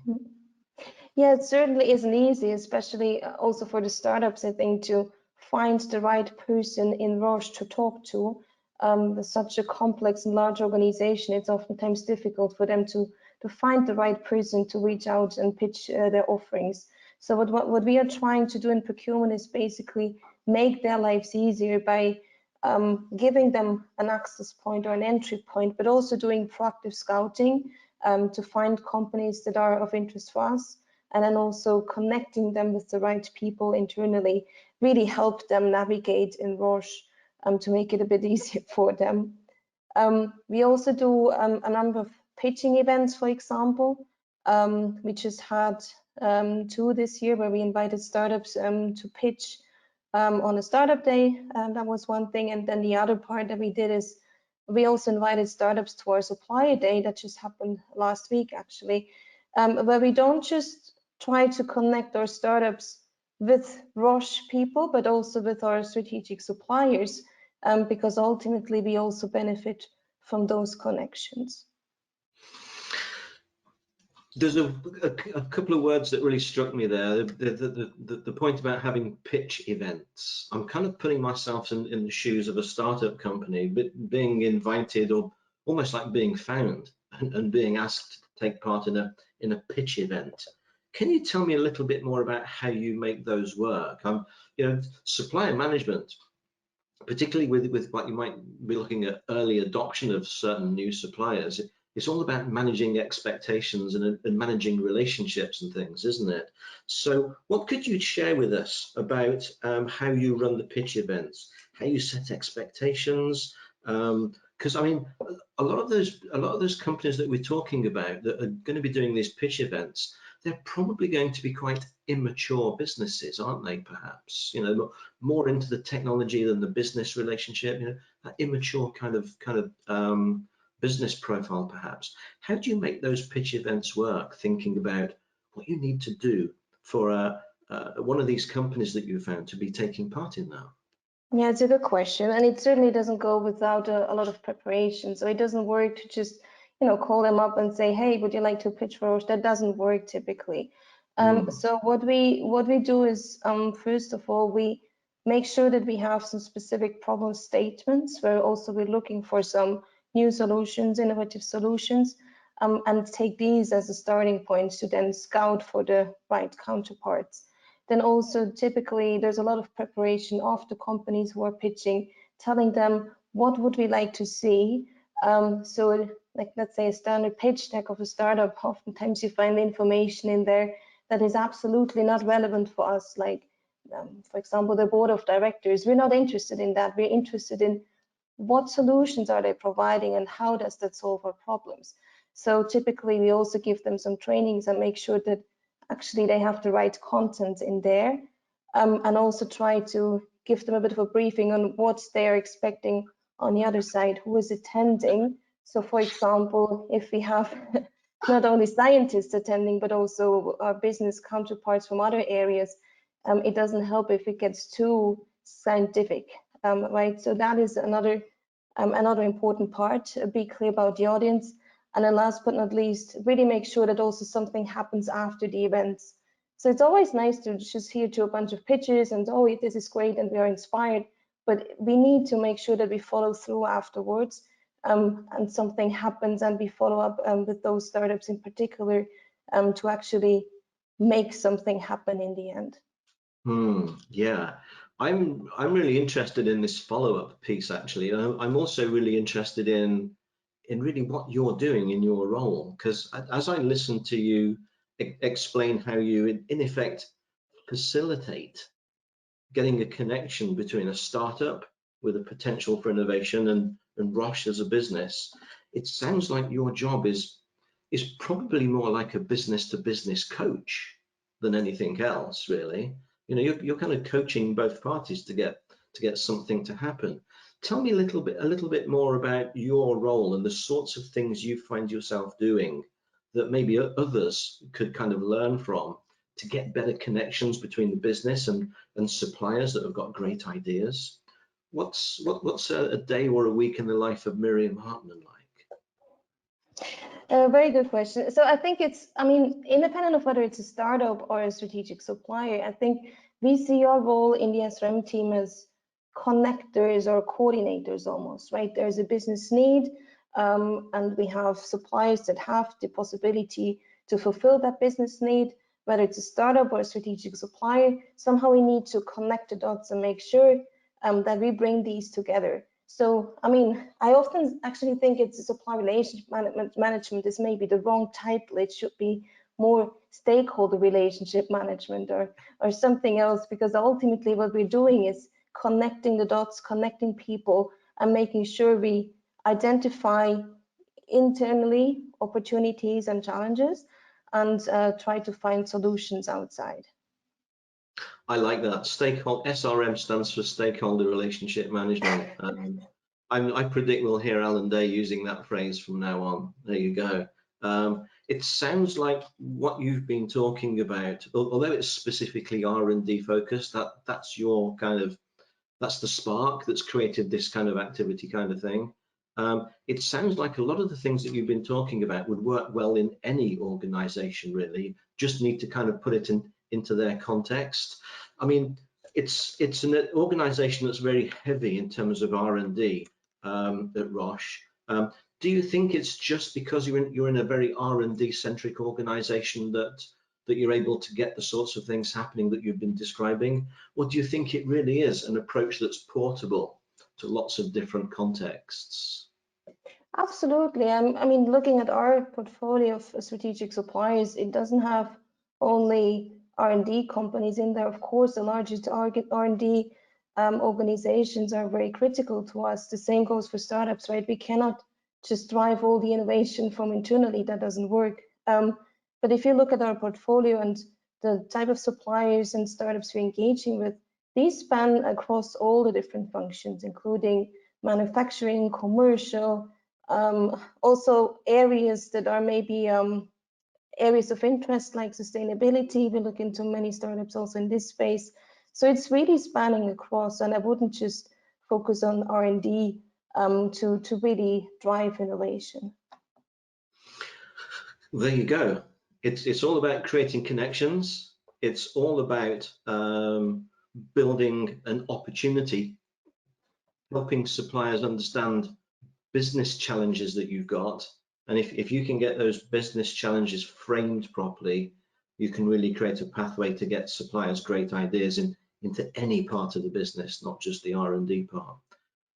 Yeah, it certainly isn't easy, especially also for the startups, I think, to find the right person in Roche to talk to. With such a complex and large organization, it's oftentimes difficult for them to find the right person to reach out and pitch their offerings. So what we are trying to do in procurement is basically make their lives easier by giving them an access point or an entry point, but also doing proactive scouting to find companies that are of interest for us, and then also connecting them with the right people internally, really help them navigate in Roche to make it a bit easier for them. We also do a number of pitching events, for example. We just had 2 this year where we invited startups to pitch on a startup day. That was one thing. And then the other part that we did is we also invited startups to our supplier day that just happened last week, actually, where we don't just try to connect our startups with Roche people, but also with our strategic suppliers, because ultimately we also benefit from those connections.
There's a couple of words that really struck me there. The point about having pitch events. I'm kind of putting myself in the shoes of a startup company, but being invited, or almost like being found and being asked to take part in a pitch event. Can you tell me a little bit more about how you make those work? Supplier management, particularly with what you might be looking at early adoption of certain new suppliers, it's all about managing expectations and managing relationships and things, isn't it? So what could you share with us about how you run the pitch events, how you set expectations? Because I mean, a lot of those companies that we're talking about that are going to be doing these pitch events, they're probably going to be quite immature businesses, aren't they? Perhaps, more into the technology than the business relationship. That immature kind of business profile, perhaps. How do you make those pitch events work? Thinking about what you need to do for one of these companies that you found to be taking part in that.
Yeah, it's a good question, and it certainly doesn't go without a lot of preparation. So it doesn't work to just call them up and say, hey, would you like to pitch for Roche? That doesn't work typically. So what we do is, first of all, we make sure that we have some specific problem statements where also we're looking for some new solutions, innovative solutions, and take these as a starting point to then scout for the right counterparts. Then also typically there's a lot of preparation of the companies who are pitching, telling them what would we like to see. So like, let's say a standard pitch deck of a startup, oftentimes you find information in there that is absolutely not relevant for us. Like, for example, the board of directors, we're not interested in that. We're interested in what solutions are they providing and how does that solve our problems. So typically we also give them some trainings and make sure that actually they have the right content in there, and also try to give them a bit of a briefing on what they're expecting on the other side, who is attending. So for example, if we have not only scientists attending, but also our business counterparts from other areas, it doesn't help if it gets too scientific, right? So that is another important part. Be clear about the audience. And then last but not least, really make sure that also something happens after the events. So it's always nice to just hear to a bunch of pitches and, oh, this is great and we are inspired, but we need to make sure that we follow through afterwards, and something happens and we follow up with those startups in particular to actually make something happen in the end.
Yeah, I'm really interested in this follow-up piece actually. I'm also really interested in really what you're doing in your role, because as I listen to you explain how you in effect facilitate getting a connection between a startup with a potential for innovation and Roche as a business, it sounds like your job is probably more like a business to business coach than anything else, really. You know, you're kind of coaching both parties to get something to happen. Tell me a little bit more about your role and the sorts of things you find yourself doing that maybe others could kind of learn from to get better connections between the business and suppliers that have got great ideas. What's a day or a week in the life of Miriam Hartman like?
A very good question. So I think it's, I mean, independent of whether it's a startup or a strategic supplier, I think we see our role in the SRM team as connectors or coordinators almost, right? There's a business need, and we have suppliers that have the possibility to fulfill that business need, whether it's a startup or a strategic supplier. Somehow we need to connect the dots and make sure that we bring these together. So, I mean, I often actually think it's a supply relationship management is maybe the wrong title. It should be more stakeholder relationship management or something else, because ultimately what we're doing is connecting the dots, connecting people, and making sure we identify internally opportunities and challenges and try to find solutions outside.
I like that. SRM stands for Stakeholder Relationship Management. I predict we'll hear Alan Day using that phrase from now on. There you go. It sounds like what you've been talking about, although it's specifically R&D focused, that's your kind of, that's the spark that's created this kind of activity kind of thing. It sounds like a lot of the things that you've been talking about would work well in any organization, really. Just need to kind of put it into their context. I mean, it's an organization that's very heavy in terms of R&D at Roche. Do you think it's just because you're in a very R&D centric organization that you're able to get the sorts of things happening that you've been describing? Or do you think it really is an approach that's portable to lots of different contexts?
Absolutely. I mean, looking at our portfolio of strategic suppliers, it doesn't have only R&D companies in there. Of course, the largest R&D organizations are very critical to us. The same goes for startups, right? We cannot just drive all the innovation from internally. That doesn't work. But if you look at our portfolio and the type of suppliers and startups we're engaging with, these span across all the different functions, including manufacturing, commercial, also areas that are maybe areas of interest like sustainability. We look into many startups also in this space. So it's really spanning across, and I wouldn't just focus on R&D to really drive innovation.
There you go. It's all about creating connections. It's all about building an opportunity, helping suppliers understand business challenges that you've got. And if you can get those business challenges framed properly, you can really create a pathway to get suppliers great ideas into any part of the business, not just the R&D part.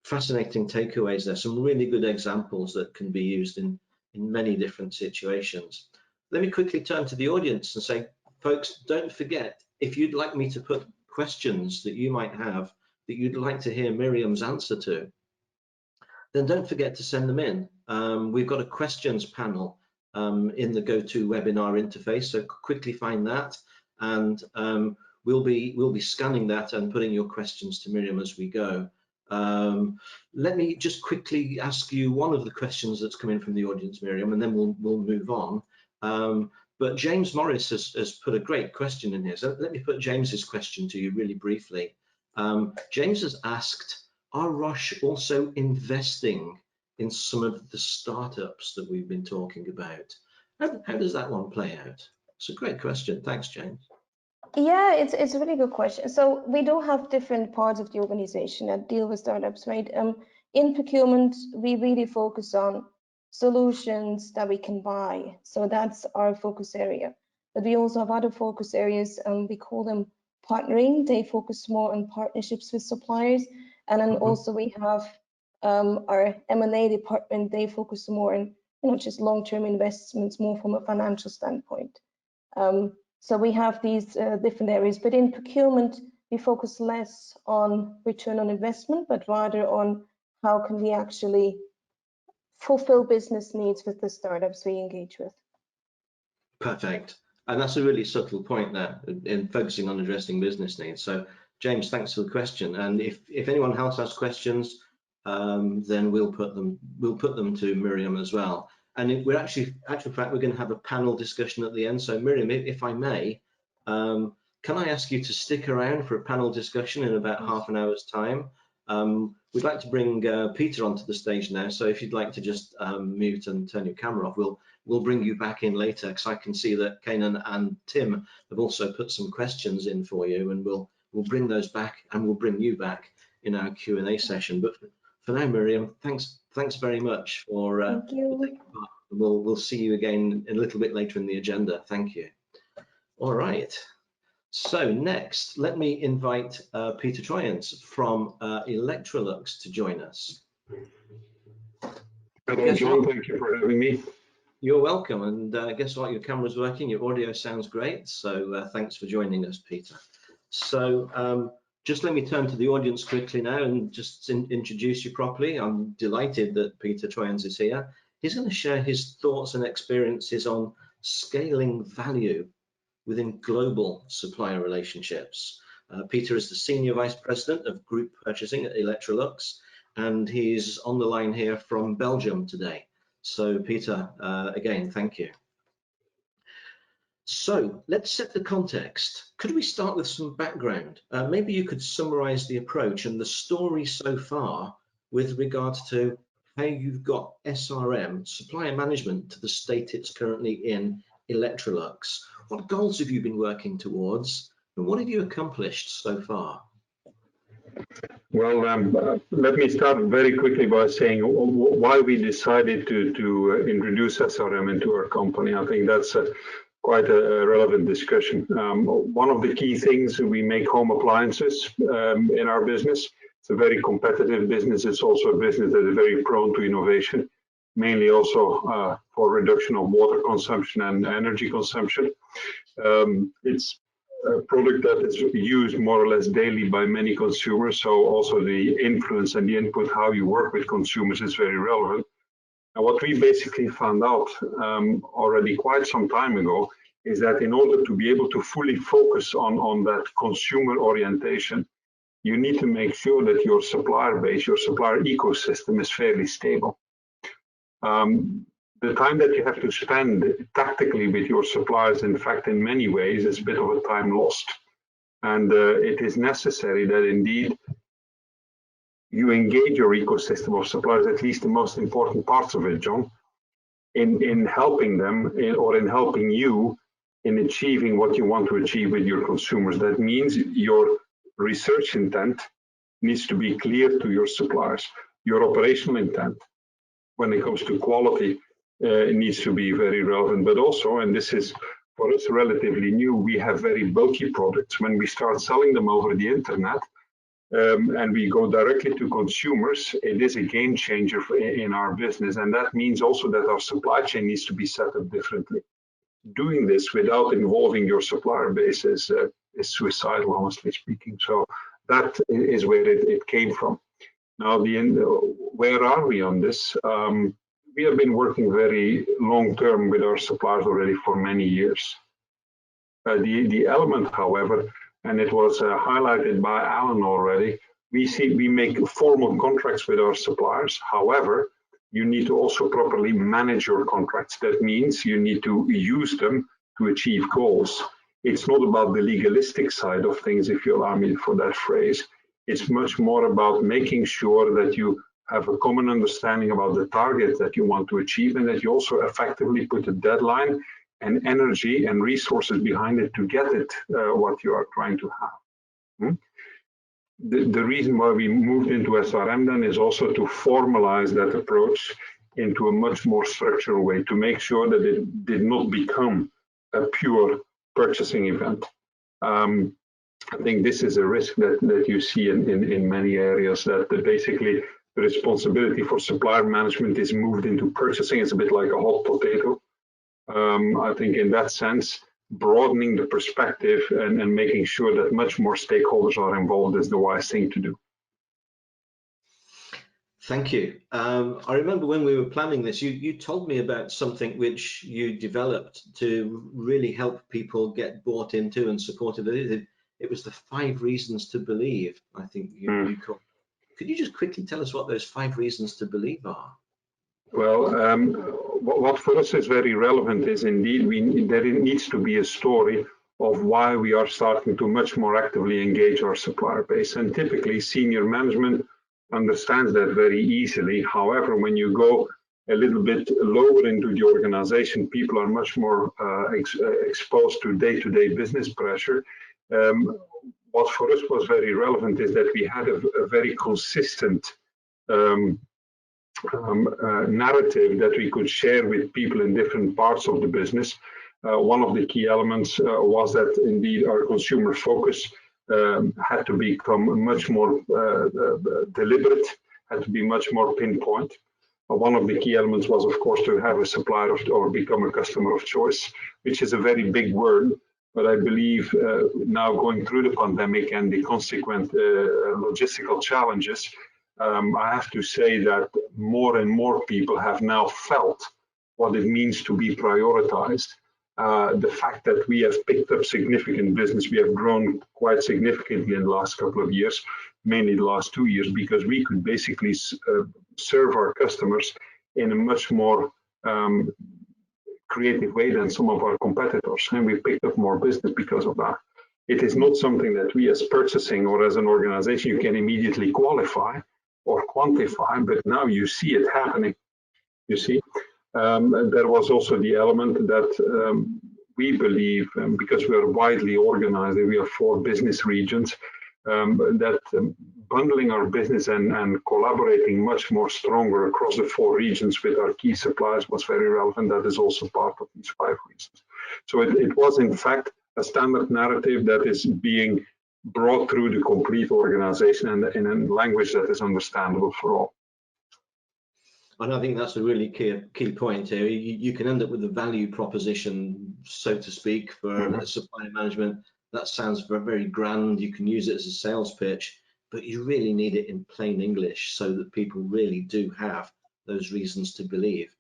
Fascinating takeaways there, some really good examples that can be used in many different situations. Let me quickly turn to the audience and say, folks, don't forget, if you'd like me to put questions that you might have that you'd like to hear Miriam's answer to, then don't forget to send them in. We've got a questions panel in the GoToWebinar interface, so quickly find that, and we'll be scanning that and putting your questions to Miriam as we go. Let me just quickly ask you one of the questions that's come in from the audience, Miriam, and then we'll move on. But James Morris has put a great question in here, so let me put James's question to you really briefly. James has asked, are Roche also investing in some of the startups that we've been talking about? How does that one play out? It's a great question. Thanks, James.
Yeah, it's a really good question. So we do have different parts of the organization that deal with startups, right? In procurement, we really focus on solutions that we can buy. So that's our focus area. But we also have other focus areas, we call them partnering. They focus more on partnerships with suppliers. And then also we have our M&A department. They focus more on, just long-term investments, more from a financial standpoint. So we have these different areas, but in procurement, we focus less on return on investment, but rather on how can we actually fulfill business needs with the startups we engage with.
Perfect. And that's a really subtle point there in focusing on addressing business needs. So James, thanks for the question. And if anyone else has questions, then we'll put them to Miriam as well. And we're actually we're going to have a panel discussion at the end. So Miriam, if I may, can I ask you to stick around for a panel discussion in about half an hour's time? We'd like to bring Peter onto the stage now. So if you'd like to just mute and turn your camera off, we'll bring you back in later, because I can see that Kanan and Tim have also put some questions in for you, and we'll bring those back and we'll bring you back in our Q&A session. But for now, Miriam, thanks very much for taking part. We'll see you again a little bit later in the agenda. Thank you. All right. So next, let me invite Peter Troyens from Electrolux to join us.
Hello, John. Thank you for having me.
You're welcome. And guess what? Your camera's working. Your audio sounds great. So thanks for joining us, Peter. So just let me turn to the audience quickly now and just introduce you properly. I'm delighted that Peter Troyens is here. He's going to share his thoughts and experiences on scaling value within global supplier relationships. Peter is the Senior Vice President of Group Purchasing at Electrolux, and he's on the line here from Belgium today. So Peter, again, thank you. So let's set the context. Could we start with some background? Maybe you could summarize the approach and the story so far with regards to how you've got SRM, supplier management, to the state it's currently in Electrolux. What goals have you been working towards, and what have you accomplished so far?
Well, let me start very quickly by saying why we decided to introduce SRM into our company. I think that's quite a relevant discussion. One of the key things, we make home appliances in our business. It's a very competitive business. It's also a business that is very prone to innovation, mainly also for reduction of water consumption and energy consumption. It's a product that is used more or less daily by many consumers, so also the influence and the input, how you work with consumers, is very relevant. And what we basically found out already quite some time ago is that in order to be able to fully focus on that consumer orientation, you need to make sure that your supplier base, your supplier ecosystem, is fairly stable. The time that you have to spend tactically with your suppliers, in fact, in many ways, is a bit of a time lost. And it is necessary that indeed you engage your ecosystem of suppliers, at least the most important parts of it, John, in helping them or in helping you in achieving what you want to achieve with your consumers. That means your research intent needs to be clear to your suppliers. Your operational intent, when it comes to quality, it needs to be very relevant. But also, and this is for us relatively new, we have very bulky products. When we start selling them over the internet and we go directly to consumers, it is a game changer in our business. And that means also that our supply chain needs to be set up differently. Doing this without involving your supplier base is suicidal, honestly speaking. So that is where it came from. Now, where are we on this? We have been working very long-term with our suppliers already for many years. The element, however, and it was highlighted by Alan already, we make formal contracts with our suppliers. However, you need to also properly manage your contracts. That means you need to use them to achieve goals. It's not about the legalistic side of things, if you allow me for that phrase. It's much more about making sure that you have a common understanding about the target that you want to achieve, and that you also effectively put a deadline and energy and resources behind it to get it what you are trying to have. The reason why we moved into SRM then is also to formalize that approach into a much more structural way, to make sure that it did not become a pure purchasing event. I think this is a risk that you see in many areas, that basically the responsibility for supplier management is moved into purchasing. It's a bit like a hot potato. I think in that sense, broadening the perspective and making sure that much more stakeholders are involved is the wise thing to do.
Thank you. I remember when we were planning this, you told me about something which you developed to really help people get bought into and supported. It was the 5 reasons to believe, I think you called. Could you just quickly tell us what those 5 reasons to believe are?
Well, what for us is very relevant is indeed there needs to be a story of why we are starting to much more actively engage our supplier base. And typically senior management understands that very easily. However, when you go a little bit lower into the organization, people are much more exposed to day-to-day business pressure. What for us was very relevant is that we had a very consistent narrative that we could share with people in different parts of the business. One of the key elements was that indeed our consumer focus had to become much more deliberate, had to be much more pinpoint. One of the key elements was, of course, to have a supplier or become a customer of choice, which is a very big word. But I believe now going through the pandemic and the consequent logistical challenges, I have to say that more and more people have now felt what it means to be prioritized. The fact that we have picked up significant business, we have grown quite significantly in the last couple of years, mainly the last 2 years, because we could basically serve our customers in a much more creative way than some of our competitors, and we picked up more business because of that. It is not something that we as purchasing or as an organization you can immediately qualify or quantify, but now you see it happening. You see, and there was also the element that we believe, because we are widely organized, we have 4 business regions, that bundling our business and collaborating much more stronger across the 4 regions with our key suppliers was very relevant. That is also part of these 5 reasons. So it was in fact a standard narrative that is being brought through the complete organization and in a language that is understandable for all.
And I think that's a really key point here. You can end up with a value proposition, so to speak, for supplier management. That sounds very grand. You can use it as a sales pitch, but you really need it in plain English so that people really do have those reasons to believe.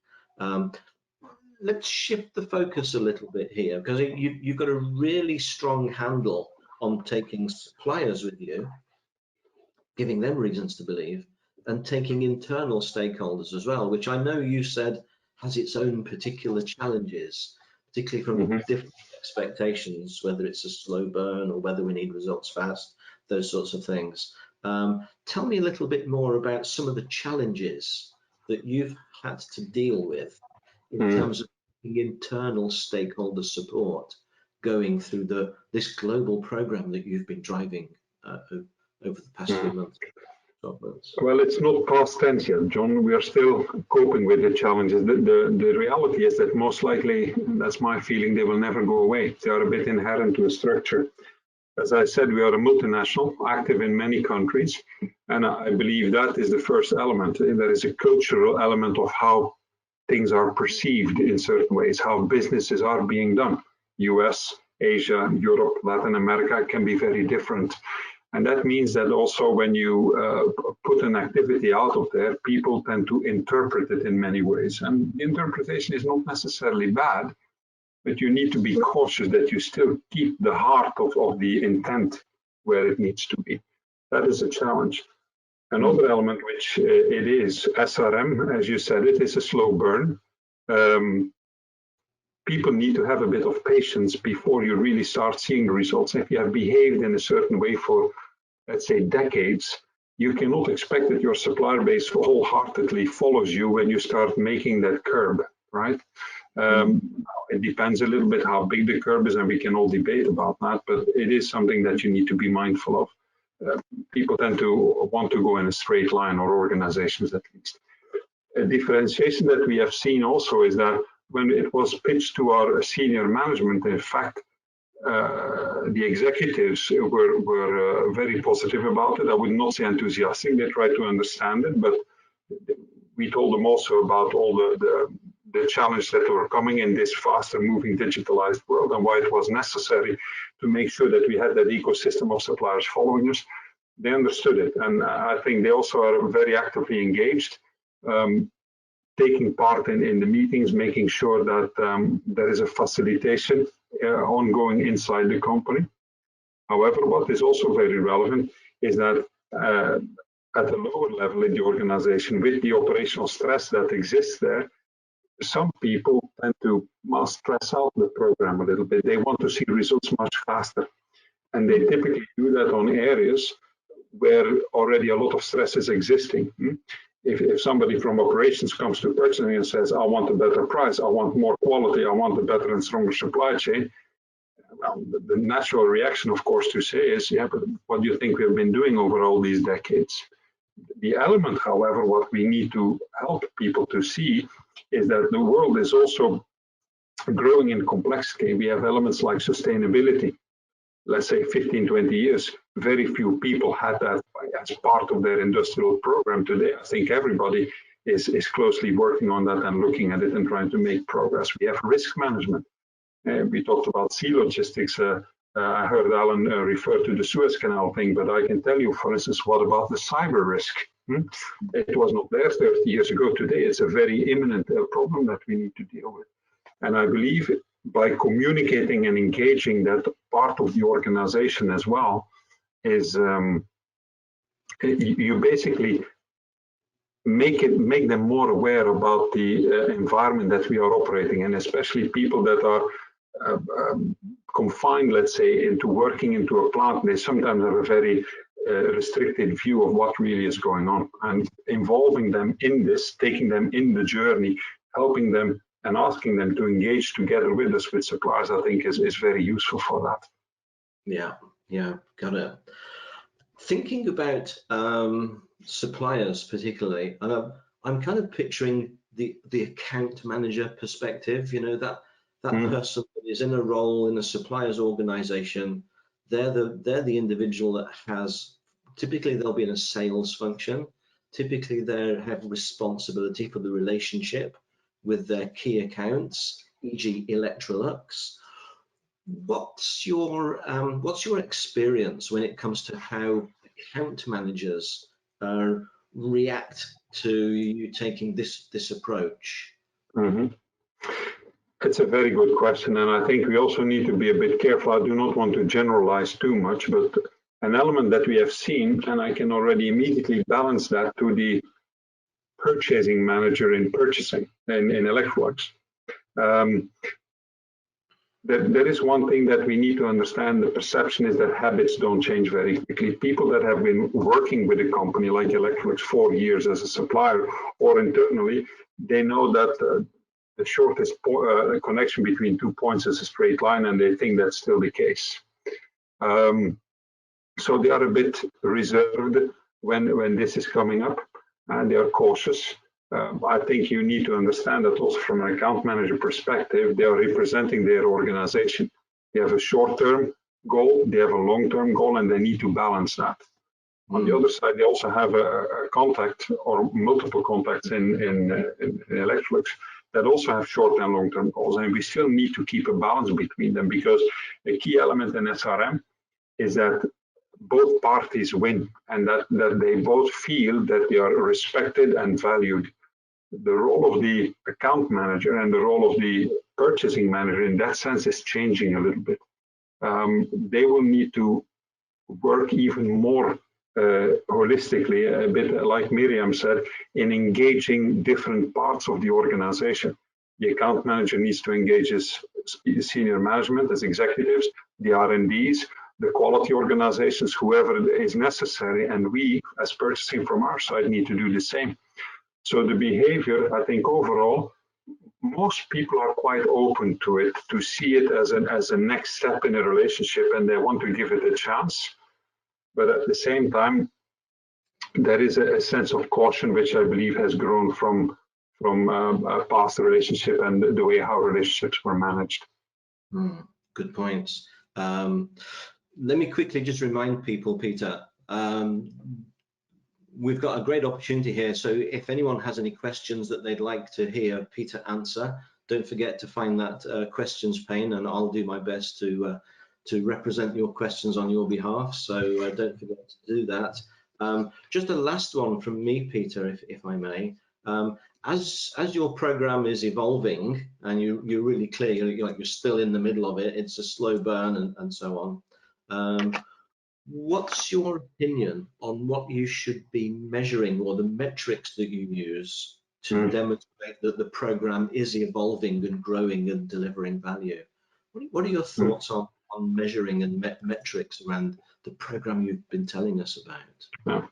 Let's shift the focus a little bit here, because you've got a really strong handle on taking suppliers with you, giving them reasons to believe, and taking internal stakeholders as well, which I know you said has its own particular challenges, particularly from different expectations, whether it's a slow burn or whether we need results fast, those sorts of things. Tell me a little bit more about some of the challenges that you've had to deal with in terms of the internal stakeholder support going through this global program that you've been driving over the past few months.
Well, it's not past tense yet, John. We are still coping with the challenges. The reality is that most likely, that's my feeling, they will never go away. They are a bit inherent to a structure. As I said, we are a multinational, active in many countries, and I believe that is the first element. There is a cultural element of how things are perceived in certain ways, how businesses are being done. US, Asia, Europe, Latin America can be very different. And that means that also when you put an activity out of there, people tend to interpret it in many ways. And the interpretation is not necessarily bad, but you need to be cautious that you still keep the heart of the intent where it needs to be. That is a challenge. Another element, which it is SRM, as you said, it is a slow burn. People need to have a bit of patience before you really start seeing the results. If you have behaved in a certain way for, let's say, decades, you cannot expect that your supplier base wholeheartedly follows you when you start making that curb, right? It depends a little bit how big the curb is, and we can all debate about that, but it is something that you need to be mindful of. People tend to want to go in a straight line, or organizations at least. A differentiation that we have seen also is that when it was pitched to our senior management, in fact, the executives were very positive about it. I would not say enthusiastic. They tried to understand it, but we told them also about all the challenges that were coming in this faster moving digitalized world and why it was necessary to make sure that we had that ecosystem of suppliers following us. They understood it, and I think they also are very actively engaged, taking part in the meetings, making sure that there is a facilitation ongoing inside the company. However, what is also very relevant is that at a lower level in the organization, with the operational stress that exists there, some people tend to stress out the program a little bit. They want to see results much faster. And they typically do that on areas where already a lot of stress is existing. If somebody from operations comes to purchasing and says, I want a better price, I want more quality, I want a better and stronger supply chain, well, the natural reaction, of course, to say is, yeah, but what do you think we've been doing over all these decades? The element, however, what we need to help people to see is that the world is also growing in complexity. We have elements like sustainability. Let's say 15, 20 years, very few people had that as part of their industrial program. Today, I think everybody is closely working on that and looking at it and trying to make progress. We have risk management. We talked about sea logistics. I heard Alan refer to the Suez Canal thing, but I can tell you, for instance, what about the cyber risk? It was not there 30 years ago. Today, it's a very imminent problem that we need to deal with. And I believe by communicating and engaging that part of the organization as well is you basically make them more aware about the environment that we are operating in, especially people that are confined, let's say, into working into a plant. They sometimes have a very restricted view of what really is going on, and involving them in this, taking them in the journey, helping them and asking them to engage together with us, with suppliers, I think is very useful for that.
Yeah, got it. Thinking about suppliers particularly, I'm kind of picturing the account manager perspective, you know, that person that is in a role in a supplier's organization. They're the individual that has, typically they'll be in a sales function. Typically they have responsibility for the relationship with their key accounts, e.g. Electrolux. What's your experience when it comes to how account managers react to you taking this approach?
It's a very good question, and I think we also need to be a bit careful. I do not want to generalize too much, but an element that we have seen, and I can already immediately balance that to the purchasing manager in purchasing in Electrolux. There is one thing that we need to understand. The perception is that habits don't change very quickly. People that have been working with a company like Electrolux for years as a supplier or internally, they know that the shortest connection between 2 points is a straight line, and they think that's still the case. So they are a bit reserved when this is coming up, and they are cautious. I think you need to understand that also from an account manager perspective, they are representing their organization. They have a short-term goal, they have a long-term goal, and they need to balance that. On the other side, they also have a contact or multiple contacts in Electrolux that also have short and long-term goals, and we still need to keep a balance between them, because a key element in SRM is that both parties win, and that they both feel that they are respected and valued. The role of the account manager and the role of the purchasing manager in that sense is changing a little bit. They will need to work even more holistically, a bit like Miriam said, in engaging different parts of the organization. The account manager needs to engage his senior management, as executives, the R&Ds, the quality organizations, whoever is necessary, and we as purchasing from our side need to do the same. So the behavior, I think overall, most people are quite open to it, to see it as a next step in a relationship, and they want to give it a chance. But at the same time, there is a sense of caution, which I believe has grown from a past relationship and the way how relationships were managed.
Good points. Let me quickly just remind people, Peter, we've got a great opportunity here. So if anyone has any questions that they'd like to hear Peter answer, don't forget to find that questions pane, and I'll do my best to represent your questions on your behalf. So don't forget to do that. Just a last one from me, Peter, if I may. As your program is evolving, and you're really clear, you're still in the middle of it, it's a slow burn and so on. What's your opinion on what you should be measuring, or the metrics that you use to demonstrate that the program is evolving and growing and delivering value? What are your thoughts on measuring and metrics around the program you've been telling us about?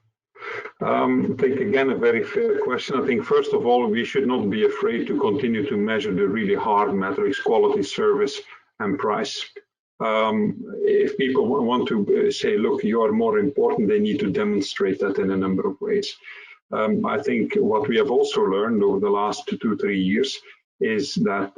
I think, again, a very fair question. I think, first of all, we should not be afraid to continue to measure the really hard metrics: quality, service, and price. If people want to say, look, you are more important, they need to demonstrate that in a number of ways. I think what we have also learned over the last 2-3 years is that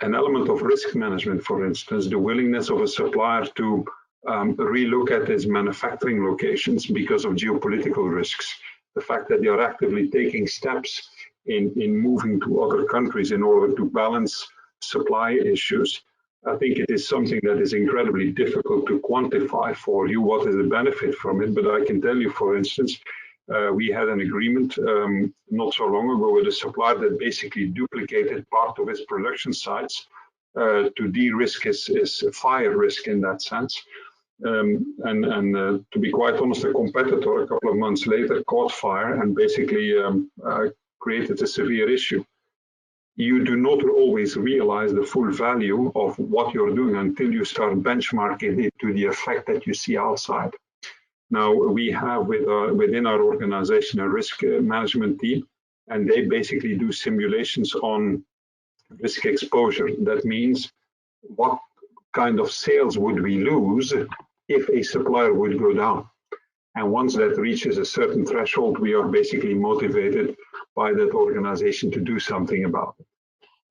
an element of risk management, for instance, the willingness of a supplier to relook at its manufacturing locations because of geopolitical risks, the fact that they are actively taking steps in moving to other countries in order to balance supply issues. I think it is something that is incredibly difficult to quantify for you, what is the benefit from it. But I can tell you, for instance, we had an agreement not so long ago with a supplier that basically duplicated part of its production sites to de-risk its fire risk in that sense. To be quite honest, a competitor a couple of months later caught fire and basically created a severe issue. You do not always realize the full value of what you're doing until you start benchmarking it to the effect that you see outside. Now, we have within our organization a risk management team, and they basically do simulations on risk exposure. That means what kind of sales would we lose if a supplier would go down. And once that reaches a certain threshold, we are basically motivated by that organization to do something about it.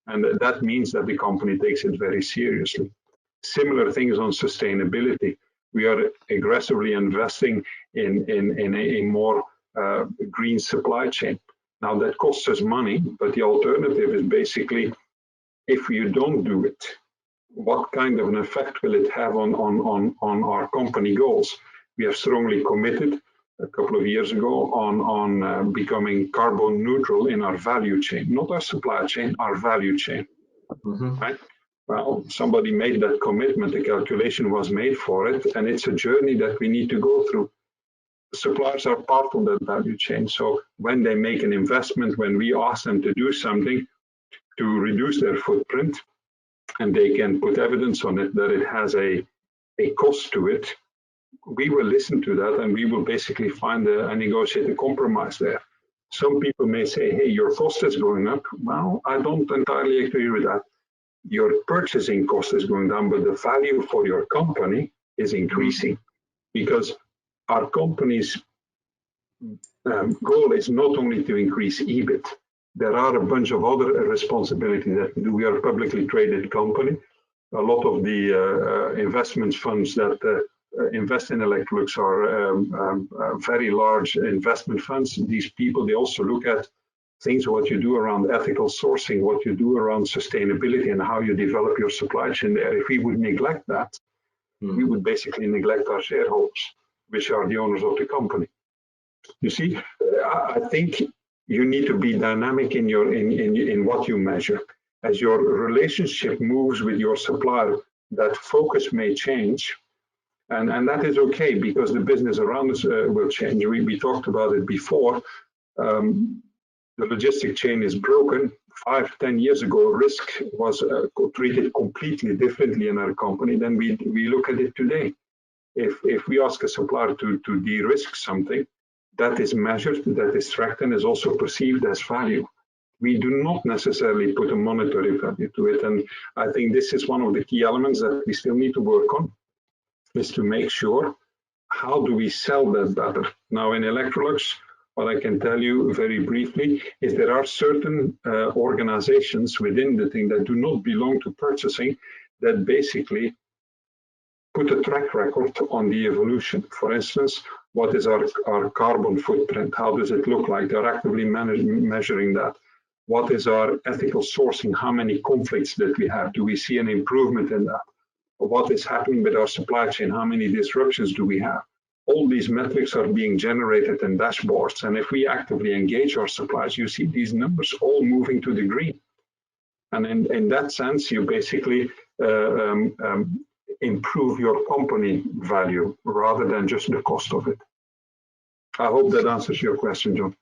And that means that the company takes it very seriously. Similar things on sustainability. We are aggressively investing in a more green supply chain. Now that costs us money, but the alternative is basically, if you don't do it, what kind of an effect will it have on our company goals? We have strongly committed a couple of years ago on becoming carbon neutral in our value chain, not our supply chain, our value chain. Right? Well, somebody made that commitment, a calculation was made for it, and it's a journey that we need to go through. Suppliers are part of that value chain. So when they make an investment, when we ask them to do something to reduce their footprint, and they can put evidence on it that it has a cost to it, we will listen to that and we will basically find and negotiate a compromise there. Some people may say, hey, your cost is going up. Well, I don't entirely agree with that. Your purchasing cost is going down, but the value for your company is increasing, because our company's goal is not only to increase EBIT. There are a bunch of other responsibilities that we are a publicly traded company. A lot of the investment funds that invest in Electrolux are very large investment funds. These people, they also look at things, what you do around ethical sourcing, what you do around sustainability, and how you develop your supply chain there. If we would neglect that, we would basically neglect our shareholders, which are the owners of the company. You see, I think you need to be dynamic in what you measure. As your relationship moves with your supplier, that focus may change, and that is okay, because the business around us will change. We talked about it before. The logistic chain is broken. 5-10 years ago, risk was treated completely differently in our company than we look at it today. If we ask a supplier to de-risk something, that is measured, that is tracked, and is also perceived as value. We do not necessarily put a monetary value to it. And I think this is one of the key elements that we still need to work on, is to make sure, how do we sell that better? Now in Electrolux, what I can tell you very briefly is there are certain organizations within the thing that do not belong to purchasing that basically put a track record on the evolution. For instance, what is our carbon footprint? How does it look like? They're actively measuring that. What is our ethical sourcing? How many conflicts that we have? Do we see an improvement in that? What is happening with our supply chain? How many disruptions do we have? All these metrics are being generated in dashboards. And if we actively engage our suppliers, you see these numbers all moving to the green. And in that sense, you basically improve your company value rather than just the cost of it. I hope that answers your question, John.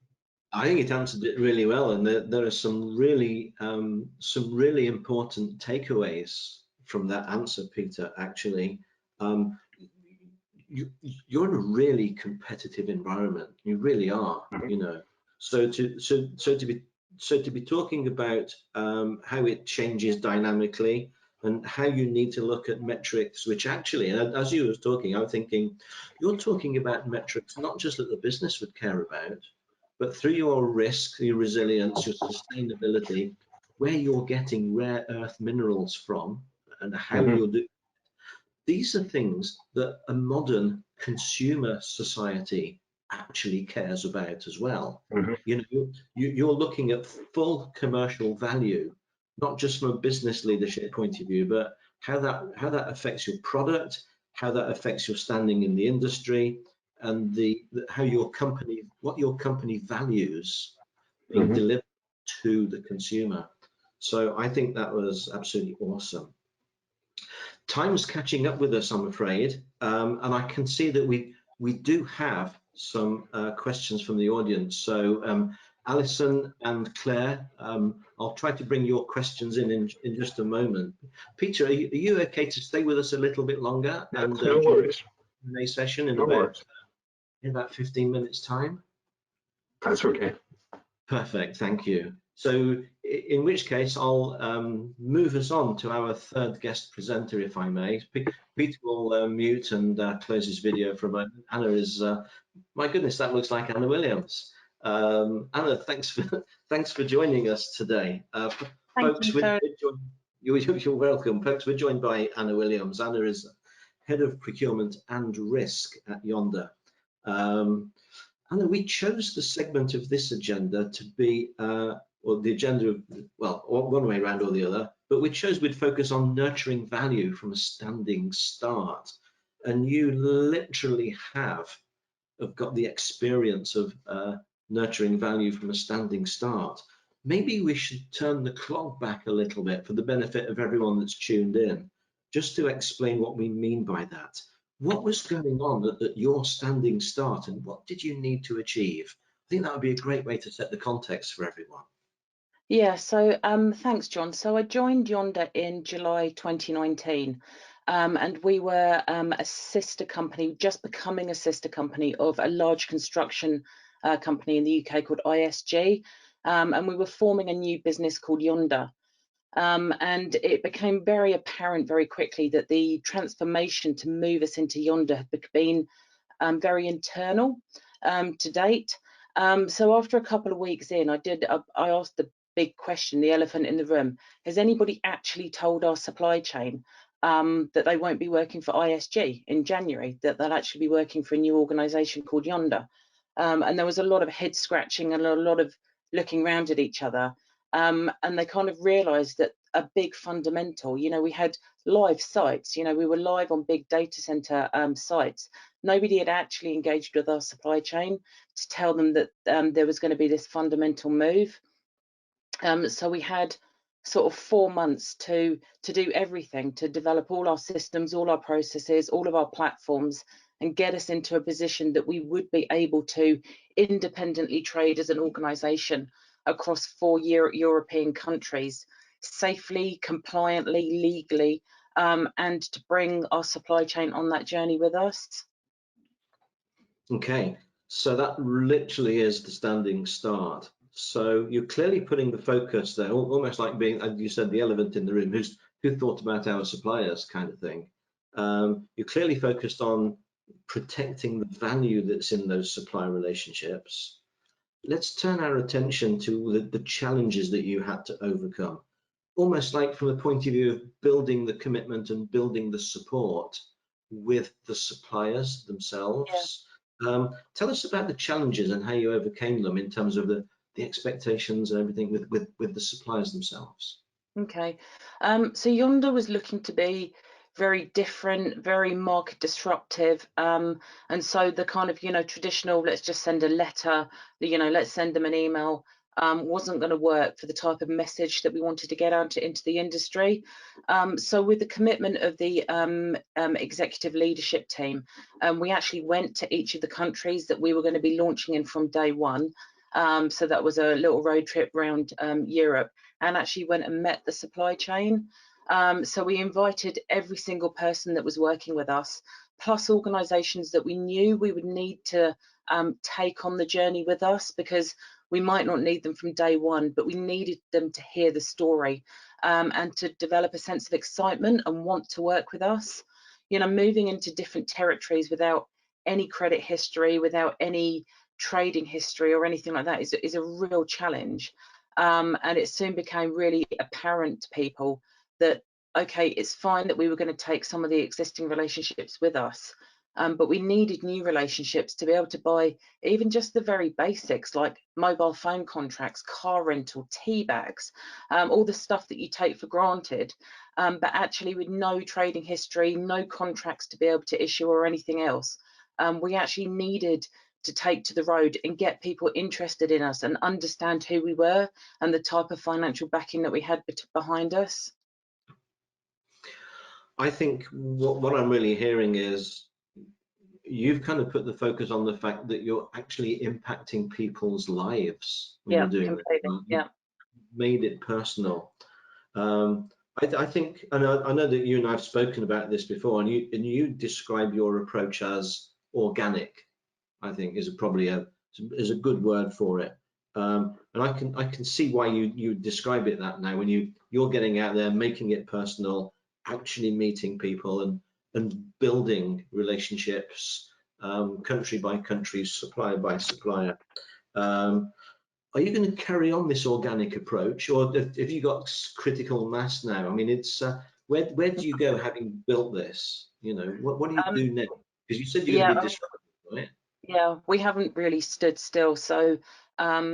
I think it answered it really well, and there are some really important takeaways from that answer, Peter. Actually, you're in a really competitive environment. You really are. You know, so to be talking about how it changes dynamically and how you need to look at metrics, which actually, and as you were talking, I'm thinking you're talking about metrics not just that the business would care about, but through your risk, your resilience, your sustainability, where you're getting rare earth minerals from and how you're doing. These are things that a modern consumer society actually cares about as well. You know, you're looking at full commercial value, not just from a business leadership point of view, but how that affects your product, how that affects your standing in the industry, and how your company, what your company values being delivered to the consumer. So I think that was absolutely awesome. Time's catching up with us, I'm afraid, and I can see that we do have some questions from the audience. So Alison and Claire, I'll try to bring your questions in just a moment. Peter, are you okay to stay with us a little bit longer? And
no worries.
Q&A session in about 15 minutes time?
That's okay.
Perfect, thank you. So in which case I'll move us on to our third guest presenter, if I may. Peter will mute and close his video for a moment. Anna is, my goodness, that looks like Anna Williams. Anna, thanks for joining us today. Folks, you're welcome. Folks, we're joined by Anna Williams. Anna is Head of Procurement and Risk at Yonder. Anna, we chose the segment of this agenda to be, or the agenda, well, one way around or the other, but we chose we'd focus on nurturing value from a standing start. And you literally have got the experience of nurturing value from a standing start. Maybe we should turn the clock back a little bit for the benefit of everyone that's tuned in, just to explain what we mean by that. What was going on at your standing start, and what did you need to achieve? I think that would be a great way to set the context for everyone.
Yeah, so thanks, John. So I joined Yonder in July 2019, and we were a sister company, just becoming a sister company of a large construction company in the UK called ISG, and we were forming a new business called Yonder. And it became very apparent very quickly that the transformation to move us into Yonder had been very internal to date. So after a couple of weeks in, I asked the big question, the elephant in the room: has anybody actually told our supply chain that they won't be working for ISG in January, that they'll actually be working for a new organisation called Yonder? And there was a lot of head scratching and a lot of looking around at each other. And they kind of realized that a big fundamental, you know, we had live sites, you know, we were live on big data center sites. Nobody had actually engaged with our supply chain to tell them that there was going to be this fundamental move. So we had sort of 4 months to do everything, to develop all our systems, all our processes, all of our platforms, and get us into a position that we would be able to independently trade as an organization across 4 European countries, safely, compliantly, legally, and to bring our supply chain on that journey with us.
Okay, so that literally is the standing start. So you're clearly putting the focus there, almost like being, as you said, the elephant in the room, who thought about our suppliers kind of thing. You're clearly focused on protecting the value that's in those supplier relationships. Let's turn our attention to the challenges that you had to overcome, almost like from the point of view of building the commitment and building the support. with the suppliers themselves. Tell us about the challenges and how you overcame them in terms of the expectations and everything with the suppliers themselves.
Okay, so Yonder was looking to be very different, very market disruptive, and so the kind of, traditional, let's just send a letter, let's send them an email, wasn't going to work for the type of message that we wanted to get out into the industry. So with the commitment of the executive leadership team, we actually went to each of the countries that we were going to be launching in from day one. So that was a little road trip around Europe, and actually went and met the supply chain. So we invited every single person that was working with us, plus organisations that we knew we would need to take on the journey with us, because we might not need them from day one, but we needed them to hear the story and to develop a sense of excitement and want to work with us. Moving into different territories without any credit history, without any trading history or anything like that is a real challenge. And it soon became really apparent to people that, okay, it's fine that we were going to take some of the existing relationships with us, but we needed new relationships to be able to buy even just the very basics, like mobile phone contracts, car rental, tea bags, all the stuff that you take for granted, but actually with no trading history, no contracts to be able to issue or anything else. We actually needed to take to the road and get people interested in us and understand who we were and the type of financial backing that we had behind us.
I think what I'm really hearing is you've kind of put the focus on the fact that you're actually impacting people's lives when you're doing
completely.
this. Made it personal. I think, and I know that you and I've spoken about this before, and you describe your approach as organic. I think is probably a good word for it. And I can see why you describe it that now, when you're getting out there, making it personal, actually meeting people and building relationships, country by country, supplier by supplier. Are you going to carry on this organic approach, or have you got critical mass now? I mean, it's where do you go having built this? What do you do now? Because you said you're going to be disruptive, right?
Yeah, we haven't really stood still. So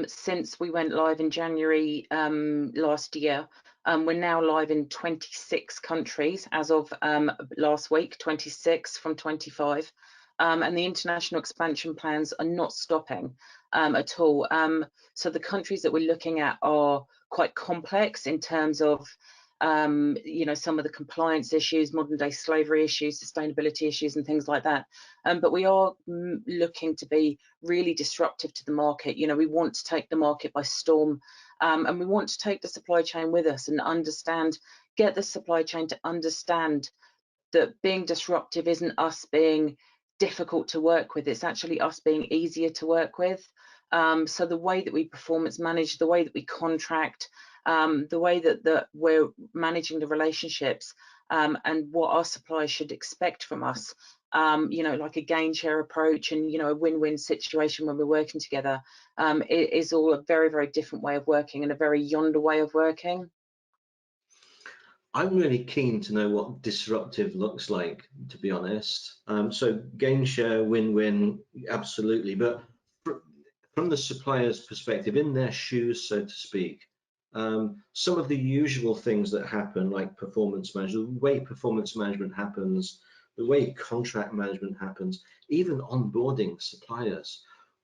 since we went live in January last year, we're now live in 26 countries as of last week, 26 from 25. And the international expansion plans are not stopping at all. So the countries that we're looking at are quite complex in terms of some of the compliance issues, modern day slavery issues, sustainability issues and things like that. But we are looking to be really disruptive to the market. We want to take the market by storm, and we want to take the supply chain with us and get the supply chain to understand that being disruptive isn't us being difficult to work with, it's actually us being easier to work with. So the way that we performance manage, the way that we contract, the way that we're managing the relationships, and what our suppliers should expect from us, like a gain share approach and a win-win situation when we're working together, it is all a very, very different way of working and a very Yonder way of working.
I'm really keen to know what disruptive looks like, to be honest. So gain share, win-win, absolutely. But from the supplier's perspective, in their shoes, so to speak, some of the usual things that happen, like performance management, the way performance management happens, the way contract management happens, even onboarding suppliers.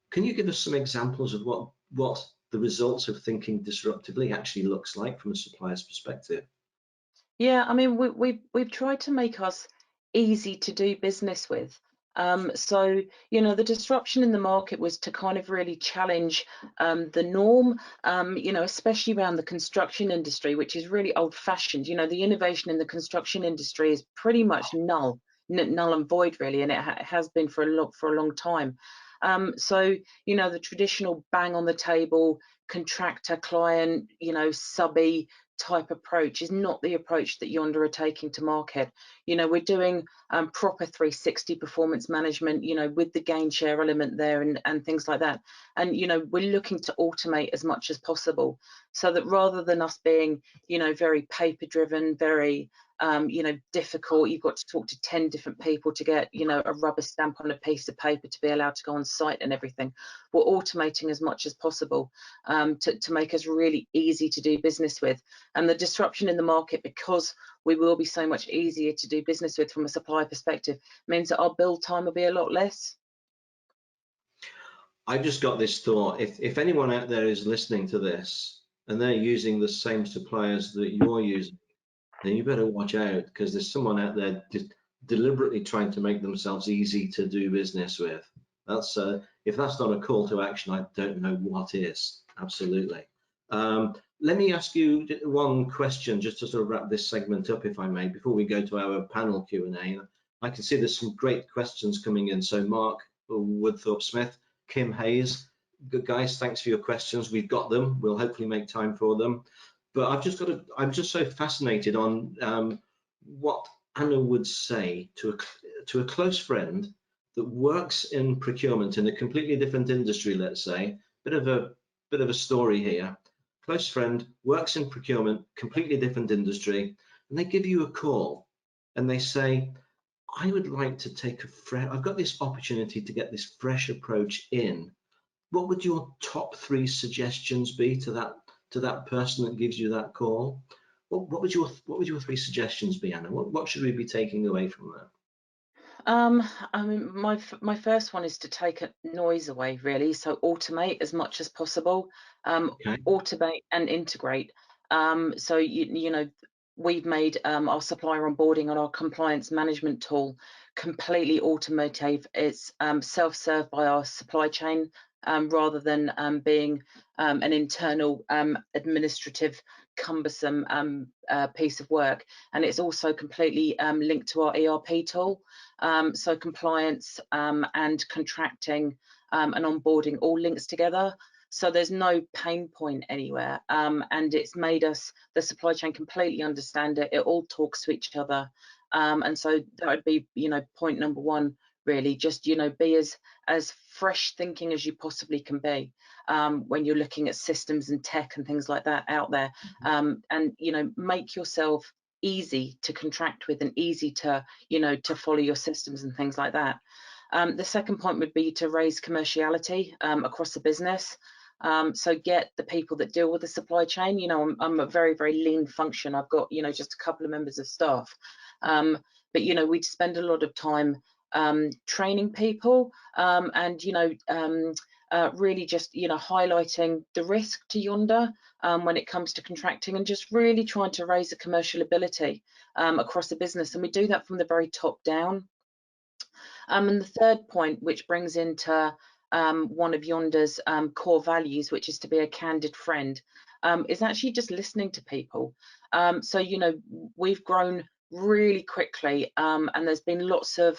Can you give us some examples of what the results of thinking disruptively actually looks like from a supplier's perspective?
Yeah, I mean, we've tried to make us easy to do business with. So, the disruption in the market was to kind of really challenge the norm, especially around the construction industry, which is really old fashioned. The innovation in the construction industry is pretty much null and void, really, and it has been for a long time. So, the traditional bang on the table, contractor, client, subby type approach is not the approach that Yonder are taking to market. We're doing proper 360 performance management, with the gain share element there and things like that. And, we're looking to automate as much as possible so that rather than us being, very paper driven, very difficult. You've got to talk to 10 different people to get, a rubber stamp on a piece of paper to be allowed to go on site and everything. We're automating as much as possible to make us really easy to do business with. And the disruption in the market, because we will be so much easier to do business with from a supplier perspective, means that our build time will be a lot less.
I just got this thought, if anyone out there is listening to this and they're using the same suppliers that you're using, then you better watch out, because there's someone out there deliberately trying to make themselves easy to do business with. That's if that's not a call to action, I don't know what is. Absolutely. Let me ask you one question just to sort of wrap this segment up, if I may, before we go to our panel Q&A. I can see there's some great questions coming in. So Mark Woodthorpe-Smith, Kim Hayes, good guys, thanks for your questions. We've got them. We'll hopefully make time for them. But I'm just so fascinated on what Anna would say to a close friend that works in procurement in a completely different industry, let's say. Bit of a story here. Close friend works in procurement, completely different industry, and they give you a call and they say, I would like to take I've got this opportunity to get this fresh approach in. What would your top 3 suggestions be to that person that gives you that call? What would your 3 suggestions be, Anna? What should we be taking away from that?
I mean, my first one is to take noise away, really. So automate as much as possible.
Okay.
Automate and integrate. So we've made our supplier onboarding and our compliance management tool completely automated. It's self-serve by our supply chain rather than being an internal administrative cumbersome piece of work. And it's also completely linked to our ERP tool. So compliance and contracting and onboarding all links together. So there's no pain point anywhere, and it's made us, the supply chain, completely understand it. It all talks to each other, and so that would be, point number 1, really. Just, be as fresh thinking as you possibly can be when you're looking at systems and tech and things like that out there, and make yourself easy to contract with and easy to to follow your systems and things like that. The second point would be to raise commerciality across the business. So get the people that deal with the supply chain. I'm a very, very lean function. I've got, just a couple of members of staff. But, we'd spend a lot of time training people and, really just, highlighting the risk to Yonder when it comes to contracting, and just really trying to raise the commercial ability across the business. And we do that from the very top down. And the third point, which brings into one of Yonder's core values, which is to be a candid friend, is actually just listening to people. So, we've grown really quickly, and there's been lots of,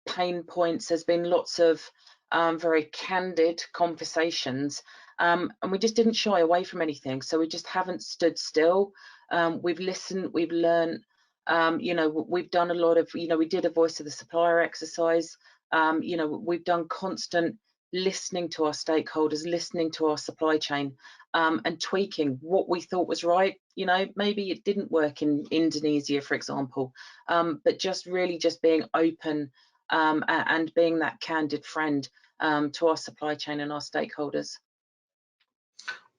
pain points. There's been lots of very candid conversations, and we just didn't shy away from anything. So we just haven't stood still. We've listened, we've learned. We've done a lot of, we did a voice of the supplier exercise. We've done constant listening to our stakeholders, listening to our supply chain, and tweaking what we thought was right. Maybe it didn't work in Indonesia, for example, but just really just being open and being that candid friend to our supply chain and our stakeholders.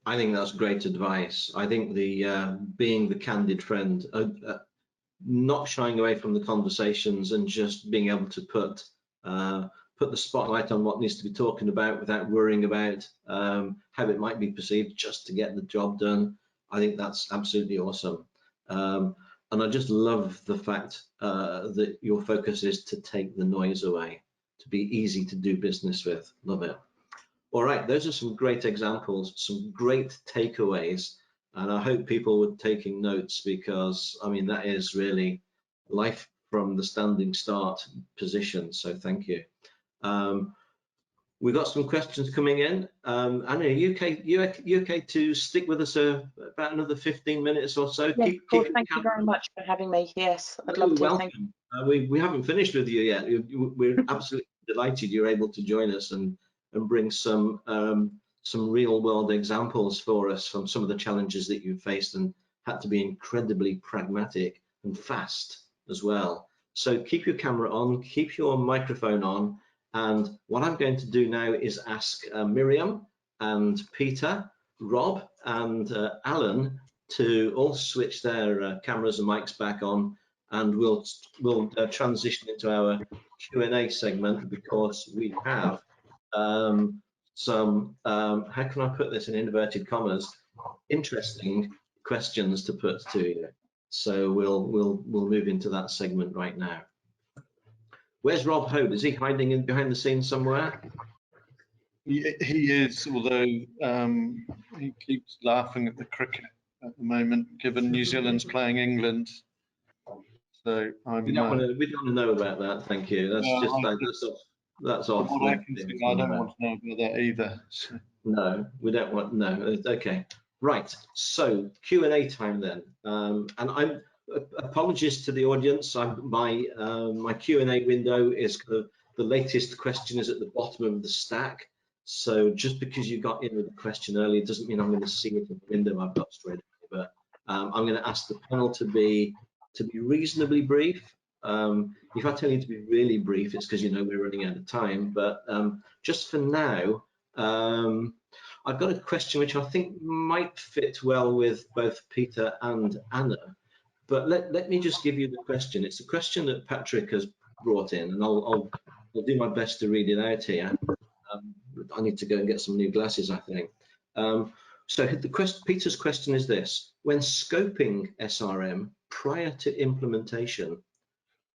I think that's great advice. I think the being the candid friend, not shying away from the conversations, and just being able to put the spotlight on what needs to be talking about without worrying about how it might be perceived, just to get the job done. I think that's absolutely awesome. And I just love the fact that your focus is to take the noise away, to be easy to do business with. Love it. All right, those are some great examples, some great takeaways, and I hope people were taking notes, because I mean, that is really life from the standing start position. So thank you. We've got some questions coming in. Anna, you okay to stick with us about another 15 minutes or so?
Yes, of course. Thank you very much for having me. Yes, I'd love to.
Welcome. We haven't finished with you yet. We're absolutely delighted you're able to join us and bring some real world examples for us from some of the challenges that you've faced and had to be incredibly pragmatic and fast as well. So keep your camera on, keep your microphone on, and what I'm going to do now is ask Miriam and Peter, Rob and Alan to all switch their cameras and mics back on, and we'll transition into our Q&A segment, because we have some, how can I put this in inverted commas, interesting questions to put to you. So we'll move into that segment right now. Where's Rob Hode? Is he hiding in behind the scenes somewhere?
He is, although he keeps laughing at the cricket at the moment, given New Zealand's playing England. So
we don't want to know about that. Thank you. That's just that's off.
What I can see, I don't want to know about that either. So.
No, we don't want. No. Okay. Right. So Q&A time then. And I'm apologies to the audience. My Q&A window is kind of, the latest question is at the bottom of the stack. So just because you got in with the question early doesn't mean I'm going to see it in the window I've got straight away. But I'm going to ask the panel to be reasonably brief. If I tell you to be really brief, it's because you know we're running out of time. But just for now, I've got a question which I think might fit well with both Peter and Anna. But let me just give you the question. It's a question that Patrick has brought in, and I'll do my best to read it out here. I need to go and get some new glasses, I think. So Peter's question is this: when scoping SRM prior to implementation,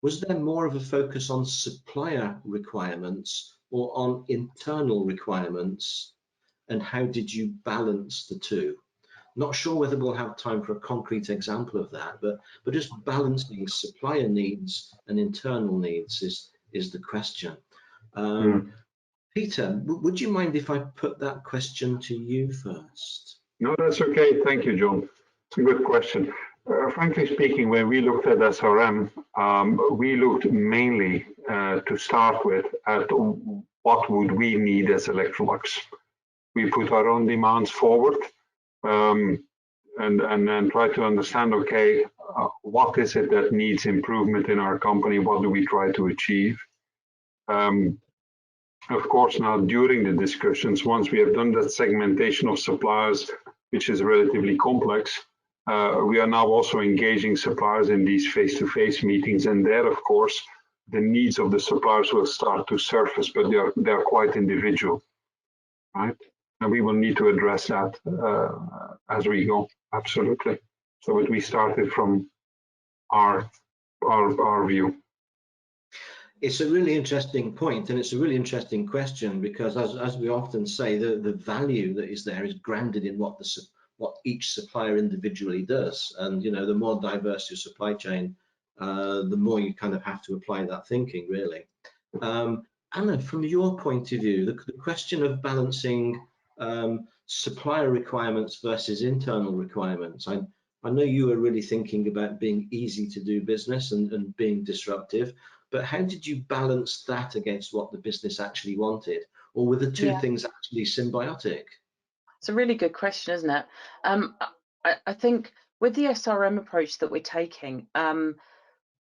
was there more of a focus on supplier requirements or on internal requirements? And how did you balance the two? Not sure whether we'll have time for a concrete example of that, but just balancing supplier needs and internal needs is the question. Peter, would you mind if I put that question to you first?
No, that's okay. Thank you, John. It's a good question. Frankly speaking, when we looked at SRM, we looked mainly to start with at what would we need as Electrolux. We put our own demands forward and then try to understand, okay, what is it that needs improvement in our company? What do we try to achieve? Of course, now during the discussions, once we have done that segmentation of suppliers, which is relatively complex, we are now also engaging suppliers in these face-to-face meetings, and there, of course, the needs of the suppliers will start to surface, but they are quite individual, right? And we will need to address that as we go, absolutely. So we started from our view.
It's a really interesting point, and it's a really interesting question, because as we often say, the value that is there is grounded in what each supplier individually does. And you know, the more diverse your supply chain, the more you kind of have to apply that thinking, really. Anna, from your point of view, the question of balancing supplier requirements versus internal requirements. I know you were really thinking about being easy to do business and being disruptive, but how did you balance that against what the business actually wanted? Or were the two things actually symbiotic?
It's a really good question, isn't it? I think with the SRM approach that we're taking,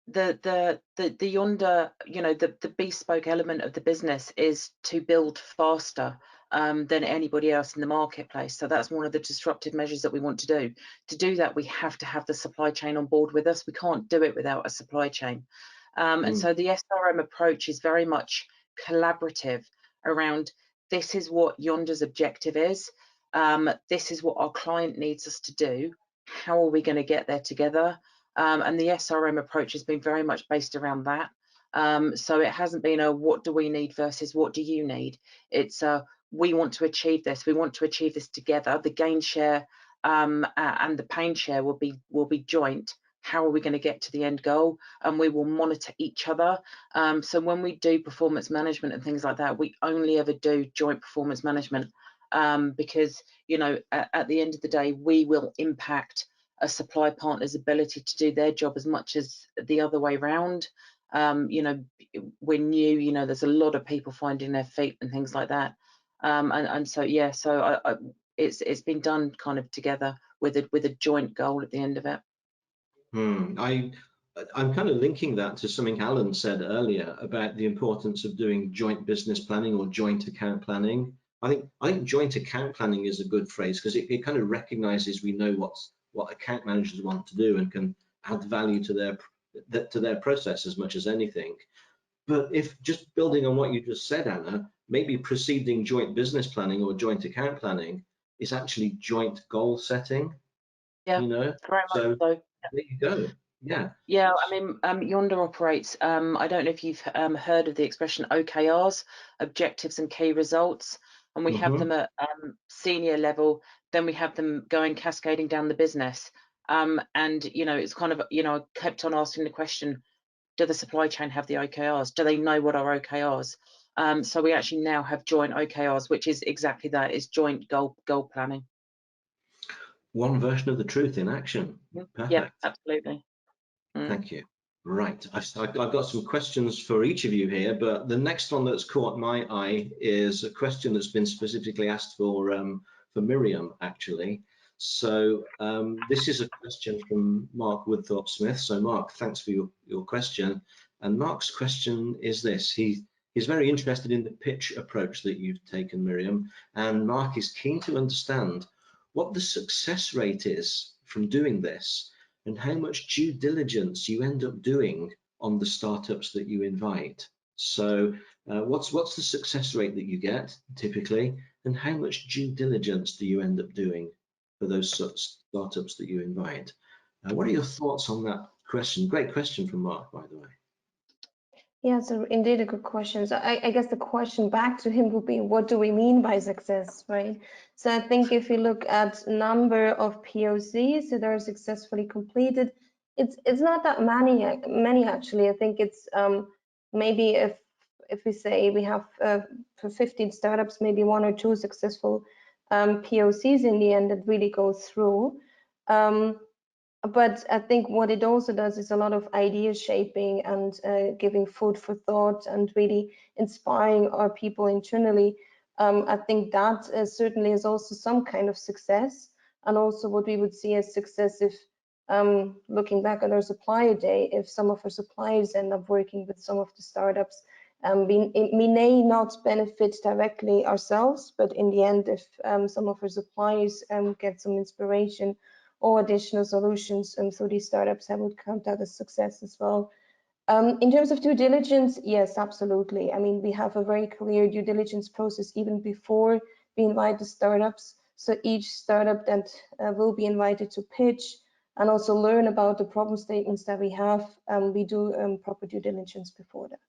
the yonder, you know, the bespoke element of the business is to build faster than anybody else in the marketplace. So that's one of the disruptive measures that we want to do. To do that, we have to have the supply chain on board with us. We can't do it without a supply chain. And so the SRM approach is very much collaborative around, this is what yonder's objective is. This is what our client needs us to do. How are we going to get there together? And the SRM approach has been very much based around that. So it hasn't been a what do we need versus what do you need. It's we want to achieve this. We want to achieve this together. The gain share and the pain share will be joint. How are we going to get to the end goal? And we will monitor each other. So when we do performance management and things like that, we only ever do joint performance management because, you know, at the end of the day, we will impact a supply partner's ability to do their job as much as the other way around. You know, we're new, you know, there's a lot of people finding their feet and things like that. And so, yeah, so it's been done kind of together with a joint goal at the end of it.
I'm kind of linking that to something Alan said earlier about the importance of doing joint business planning or joint account planning. I think joint account planning is a good phrase because it kind of recognizes we know what account managers want to do and can add value to their process as much as anything. But if just building on what you just said, Anna, maybe preceding joint business planning or joint account planning is actually joint goal setting.
Yeah,
you know,
very much
so
so.
there you go. Yeah.
Yeah, I mean, Yonder operates, I don't know if you've heard of the expression OKRs, objectives and key results, and we have them at senior level, then we have them going cascading down the business. And, you know, it's kind of, you know, I kept on asking the question, do the supply chain have the OKRs? Do they know what are OKRs? So we actually now have joint OKRs, which is exactly that, is joint goal planning.
One version of the truth in action. Perfect.
Yeah, absolutely.
Thank you. Right, I've got some questions for each of you here, but the next one that's caught my eye is a question that's been specifically asked for Miriam, actually. So this is a question from Mark Woodthorpe Smith. So Mark, thanks for your question. And Mark's question is this: he's very interested in the pitch approach that you've taken, Miriam, and Mark is keen to understand what the success rate is from doing this, and how much due diligence you end up doing on the startups that you invite. So what's the success rate that you get typically, and how much due diligence do you end up doing for those startups that you invite? What are your thoughts on that question? Great question from Mark, by the way.
Yeah, so indeed a good question. So I guess the question back to him would be, what do we mean by success, right? So I think if you look at number of POCs that are successfully completed, it's not that many actually. I think it's maybe if we say we have for 15 startups, maybe 1 or 2 successful POCs in the end that really go through. But I think what it also does is a lot of idea shaping and giving food for thought and really inspiring our people internally. I think that certainly is also some kind of success, and also what we would see as success if, looking back at our supplier day, if some of our suppliers end up working with some of the startups, we may not benefit directly ourselves, but in the end, if some of our suppliers get some inspiration or additional solutions through these startups, I would count that as success as well. In terms of due diligence, yes, absolutely. I mean, we have a very clear due diligence process even before we invite the startups. So each startup that will be invited to pitch and also learn about the problem statements that we have, we do proper due diligence before that.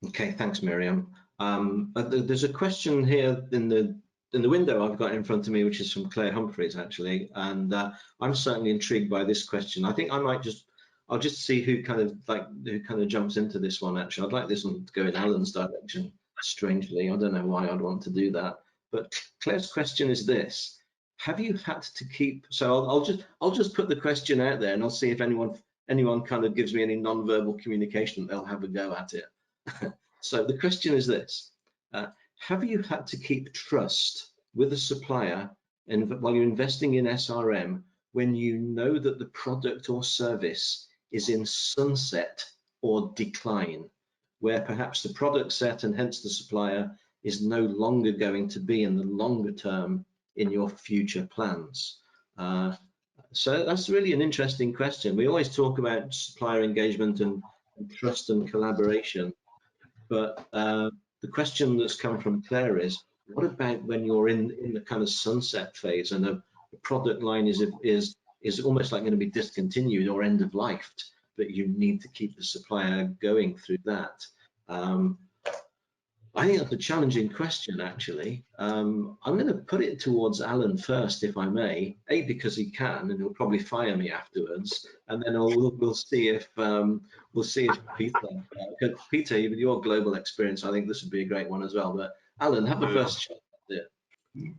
Okay, thanks, Miriam. There's a question here in the window I've got in front of me, which is from Claire Humphreys, actually, and I'm certainly intrigued by this question. I think I'll just see who kind of jumps into this one. Actually, I'd like this one to go in Alan's direction. Strangely, I don't know why I'd want to do that, but Claire's question is this: have you had to keep? So I'll just put the question out there, and I'll see if anyone kind of gives me any non-verbal communication. They'll have a go at it. So the question is this: have you had to keep trust with a supplier while you're investing in SRM when you know that the product or service is in sunset or decline, where perhaps the product set and hence the supplier is no longer going to be in the longer term in your future plans? So that's really an interesting question. We always talk about supplier engagement and trust and collaboration, but the question that's come from Claire is, what about when you're in the kind of sunset phase and the product line is almost like going to be discontinued or end of life, but you need to keep the supplier going through that? I think that's a challenging question, actually. I'm going to put it towards Alan first, if I may. A, because he can, and he'll probably fire me afterwards, and then we'll see if Peter, Peter, with your global experience, I think this would be a great one as well. But Alan, have the first shot at it.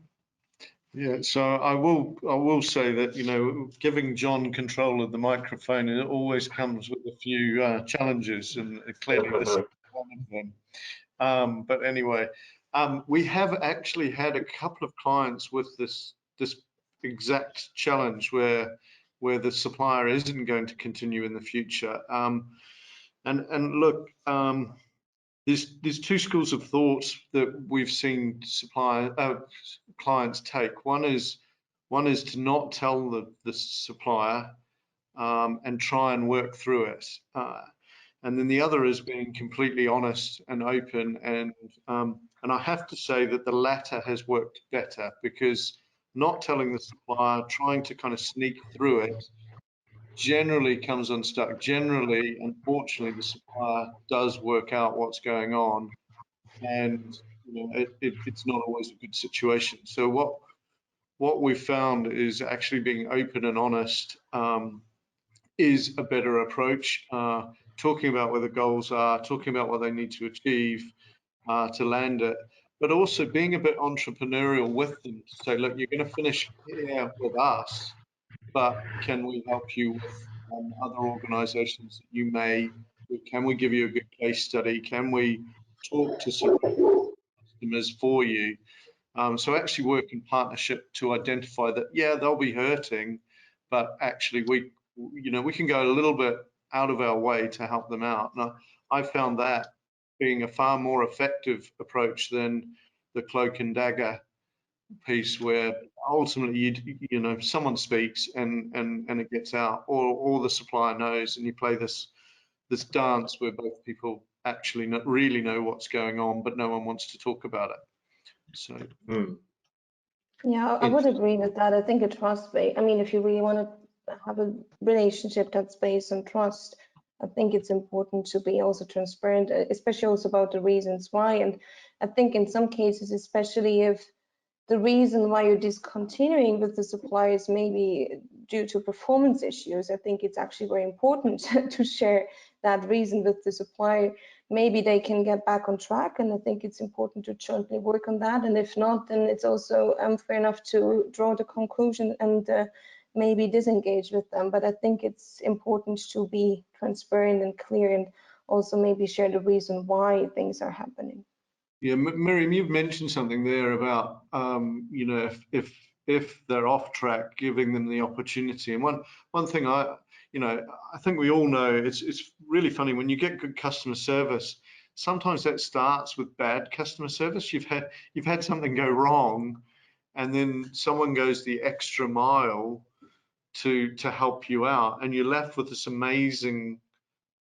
Yeah, so I will say that, you know, giving John control of the microphone, it always comes with a few challenges, and clearly this is one of them. But anyway, we have actually had a couple of clients with this exact challenge where where the supplier isn't going to continue in the future. And look, there's two schools of thoughts that we've seen clients take. One is to not tell the supplier and try and work through it. And then the other is being completely honest and open. And I have to say that the latter has worked better, because not telling the supplier, trying to kind of sneak through it, generally comes unstuck. Generally, unfortunately, the supplier does work out what's going on, and it's not always a good situation. So what we've found is actually being open and honest is a better approach. Talking about where the goals are, talking about what they need to achieve to land it, but also being a bit entrepreneurial with them to say, look, you're going to finish here with us, but can we help you with other organizations that you may, can we give you a good case study? Can we talk to some customers for you? So actually work in partnership to identify that, yeah, they'll be hurting, but actually we can go a little bit out of our way to help them out. And I found that being a far more effective approach than the cloak and dagger piece, where ultimately someone speaks and it gets out, or the supplier knows, and you play this dance where both people actually really know what's going on, but no one wants to talk about it. So
yeah, I would agree with that. I think a trust base, I mean, if you really want to have a relationship that's based on trust, I think it's important to be also transparent, especially also about the reasons why. And I think in some cases, especially if the reason why you're discontinuing with the supplier is maybe due to performance issues, I think it's actually very important to share that reason with the supplier. Maybe they can get back on track, and I think it's important to jointly work on that. And if not, then it's also fair enough to draw the conclusion and maybe disengage with them. But I think it's important to be transparent and clear, and also maybe share the reason why things are happening.
Yeah, Miriam, you've mentioned something there about if they're off track, giving them the opportunity. And one thing I think we all know, it's really funny when you get good customer service. Sometimes that starts with bad customer service. You've had something go wrong, and then someone goes the extra mile to help you out, and you're left with this amazing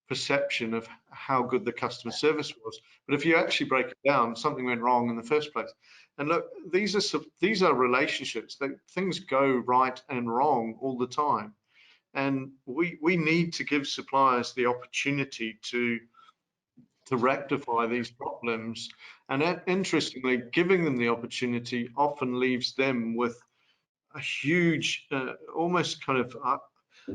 perception of how good the customer service was. But if you actually break it down, something went wrong in the first place. And look, these are relationships. Things go right and wrong all the time, and we need to give suppliers the opportunity to rectify these problems. And interestingly, giving them the opportunity often leaves them with a huge, almost kind of,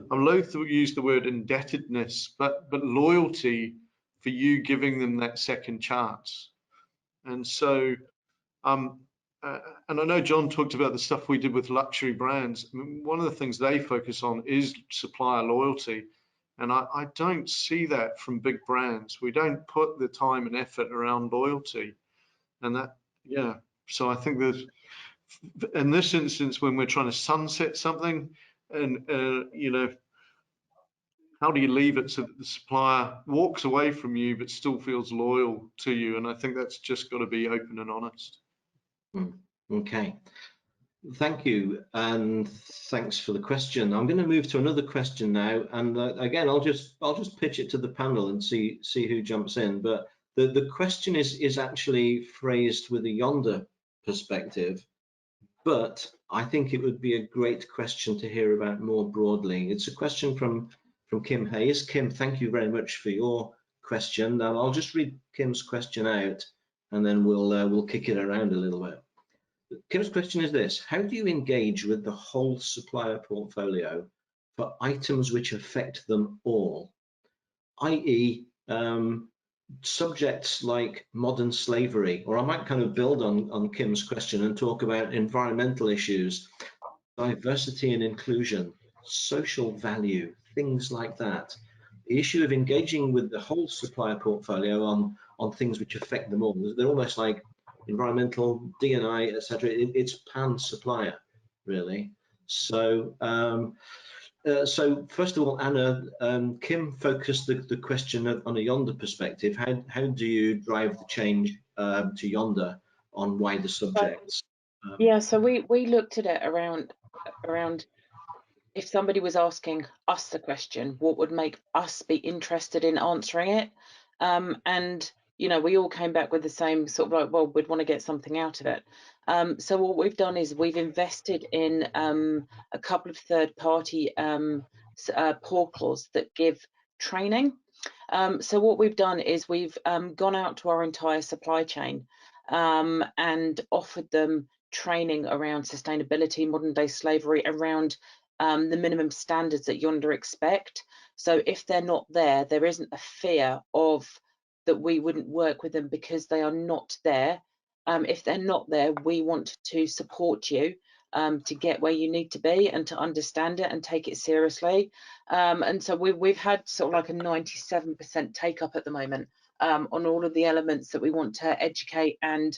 I'm loath to use the word indebtedness, but loyalty for you giving them that second chance. And so, and I know John talked about the stuff we did with luxury brands. I mean, one of the things they focus on is supplier loyalty. And I don't see that from big brands. We don't put the time and effort around loyalty. And that, yeah. So I think there's, in this instance, when we're trying to sunset something, and how do you leave it so that the supplier walks away from you but still feels loyal to you? And I think that's just got to be open and honest.
Okay, thank you, and thanks for the question. I'm going to move to another question now, and again, I'll just pitch it to the panel and see who jumps in. But the question is actually phrased with a yonder perspective, but I think it would be a great question to hear about more broadly. It's a question from Kim Hayes. Kim, thank you very much for your question. Now I'll just read Kim's question out, and then we'll kick it around a little bit. Kim's question is this: how do you engage with the whole supplier portfolio for items which affect them all, i.e. subjects like modern slavery? Or I might kind of build on Kim's question and talk about environmental issues, diversity and inclusion, social value, things like that. The issue of engaging with the whole supplier portfolio on things which affect them all. They're almost like environmental, D&I, etc. It's pan supplier, really. So So first of all, Anna, Kim focused the question on a Yonder perspective. How do you drive the change to Yonder on wider subjects?
Yeah, so we looked at it around if somebody was asking us the question, what would make us be interested in answering it? And you know, we all came back with the same sort of like, well, we'd want to get something out of it. So what we've done is we've invested in a couple of third-party portals that give training. So what we've done is we've gone out to our entire supply chain and offered them training around sustainability, modern day slavery, around the minimum standards that Yonder expect. So if they're not there, there isn't a fear of that we wouldn't work with them because they are not there. If they're not there, we want to support you to get where you need to be and to understand it and take it seriously. And so we've had sort of like a 97% take up at the moment on all of the elements that we want to educate and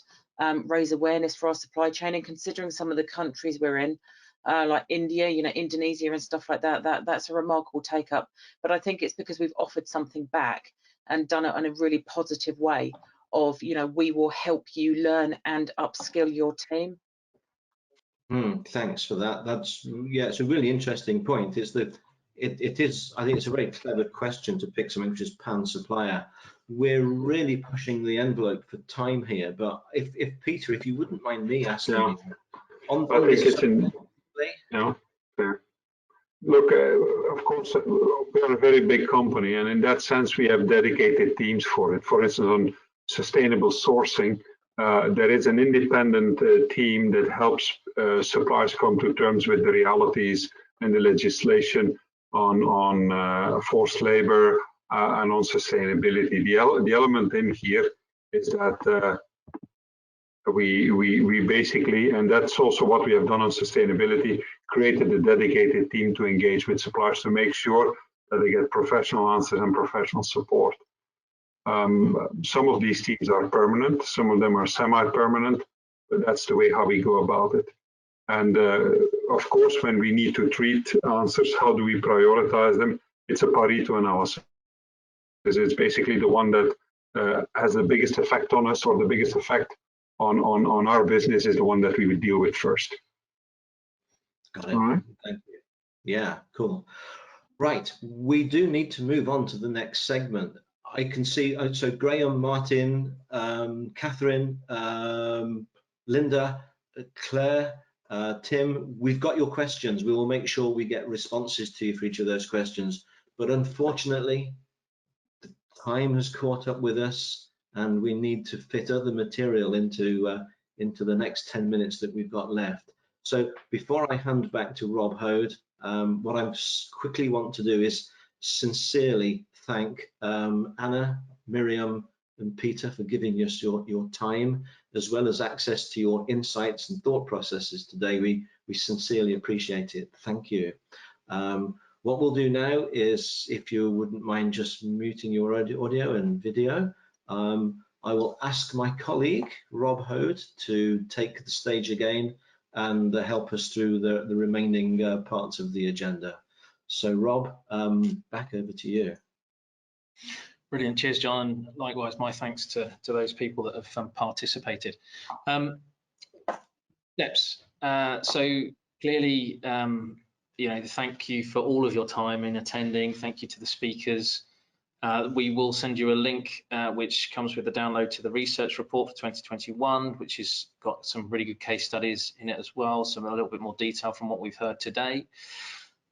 raise awareness for our supply chain. And considering some of the countries we're in, like India, you know, Indonesia and stuff like that, that's a remarkable take up. But I think it's because we've offered something back and done it in a really positive way of, you know, we will help you learn and upskill your team.
Thanks for that. That's, yeah, it's a really interesting point. It's that it is, I think it's a very clever question to pick something which is pan supplier. We're really pushing the envelope for time here, but if Peter, if you wouldn't mind me asking you on
I think
this
it's in, fair. Look, of course, we are a very big company, and in that sense, we have dedicated teams for it. For instance, on sustainable sourcing, there is an independent team that helps suppliers come to terms with the realities and the legislation on forced labor and on sustainability. The element in here is that we basically, and that's also what we have done on sustainability, created a dedicated team to engage with suppliers to make sure that they get professional answers and professional support. Some of these teams are permanent, some of them are semi-permanent, but that's the way how we go about it. And of course, when we need to treat answers, how do we prioritize them? It's a Pareto analysis. It's basically the one that has the biggest effect on us, or the biggest effect on our business is the one that we would deal with first.
Got it.
All right.
Thank you. Yeah, cool. Right, we do need to move on to the next segment. I can see, so Graham, Martin, Catherine, Linda, Claire, Tim, we've got your questions. We will make sure we get responses to you for each of those questions. But unfortunately, the time has caught up with us, and we need to fit other material into the next 10 minutes that we've got left. So before I hand back to Rob Hode, what I quickly want to do is sincerely thank Anna, Miriam, and Peter for giving us your time, as well as access to your insights and thought processes today. We sincerely appreciate it. Thank you. What we'll do now is, if you wouldn't mind just muting your audio and video, I will ask my colleague, Rob Hode, to take the stage again and help us through the remaining parts of the agenda. So Rob, back over to you.
Brilliant. Cheers, John. Likewise, my thanks to those people that have participated. Steps. So clearly, you know, thank you for all of your time in attending. Thank you to the speakers. We will send you a link which comes with the download to the research report for 2021, which has got some really good case studies in it as well, some a little bit more detail from what we've heard today.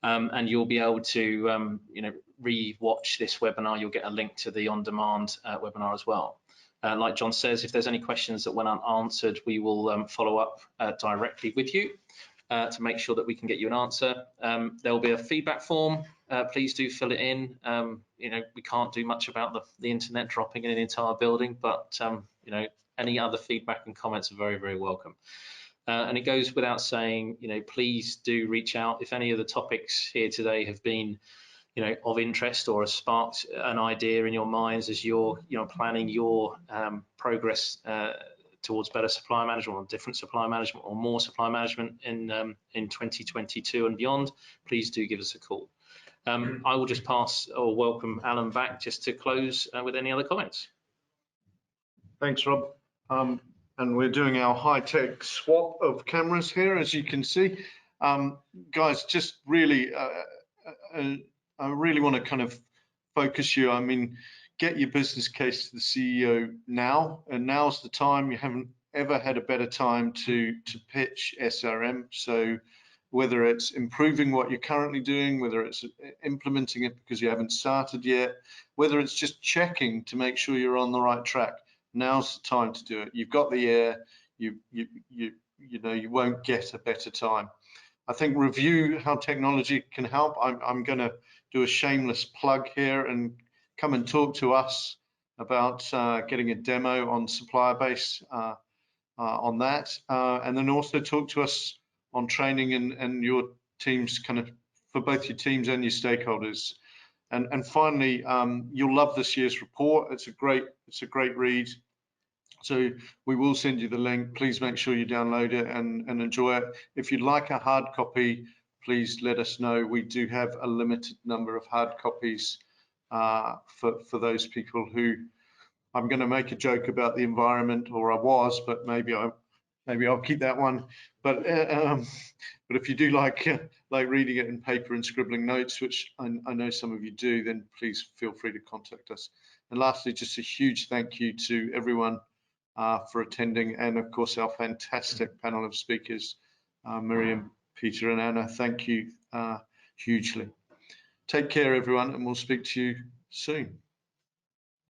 And you'll be able to, you know, re-watch this webinar. You'll get a link to the on-demand webinar as well. Like John says, if there's any questions that went unanswered, we will follow up directly with you to make sure that we can get you an answer. There will be a feedback form. Please do fill it in. You know, we can't do much about the internet dropping in an entire building, but you know, any other feedback and comments are very, very welcome. And it goes without saying, you know, please do reach out if any of the topics here today have been, you know, of interest or has sparked an idea in your minds as you're, you know, planning your progress towards better supply management, or different supply management, or more supply management in 2022 and beyond, please do give us a call. I will just pass or welcome Alan back just to close with any other comments.
Thanks, Rob. And we're doing our high-tech swap of cameras here, as you can see. Guys, just really, I really want to kind of focus you. I mean, get your business case to the CEO now, and now's the time. You haven't ever had a better time to pitch SRM. So whether it's improving what you're currently doing, whether it's implementing it because you haven't started yet, whether it's just checking to make sure you're on the right track, now's the time to do it. You've got the air. You know, you won't get a better time. I think review how technology can help. I'm going to do a shameless plug here and come and talk to us about getting a demo on Supplier Base on that, and then also talk to us on training and your teams, kind of for both your teams and your stakeholders. And finally, you'll love this year's report. It's a great read. So we will send you the link. Please make sure you download it and enjoy it. If you'd like a hard copy, please let us know. We do have a limited number of hard copies for those people who, I'm going to make a joke about the environment, or I was, but maybe I'll keep that one. But if you do like reading it in paper and scribbling notes, which I know some of you do, then please feel free to contact us. And lastly, just a huge thank you to everyone for attending, and of course our fantastic panel of speakers, Miriam, Peter and Anna. Thank you hugely. Take care everyone, and we'll speak to you soon.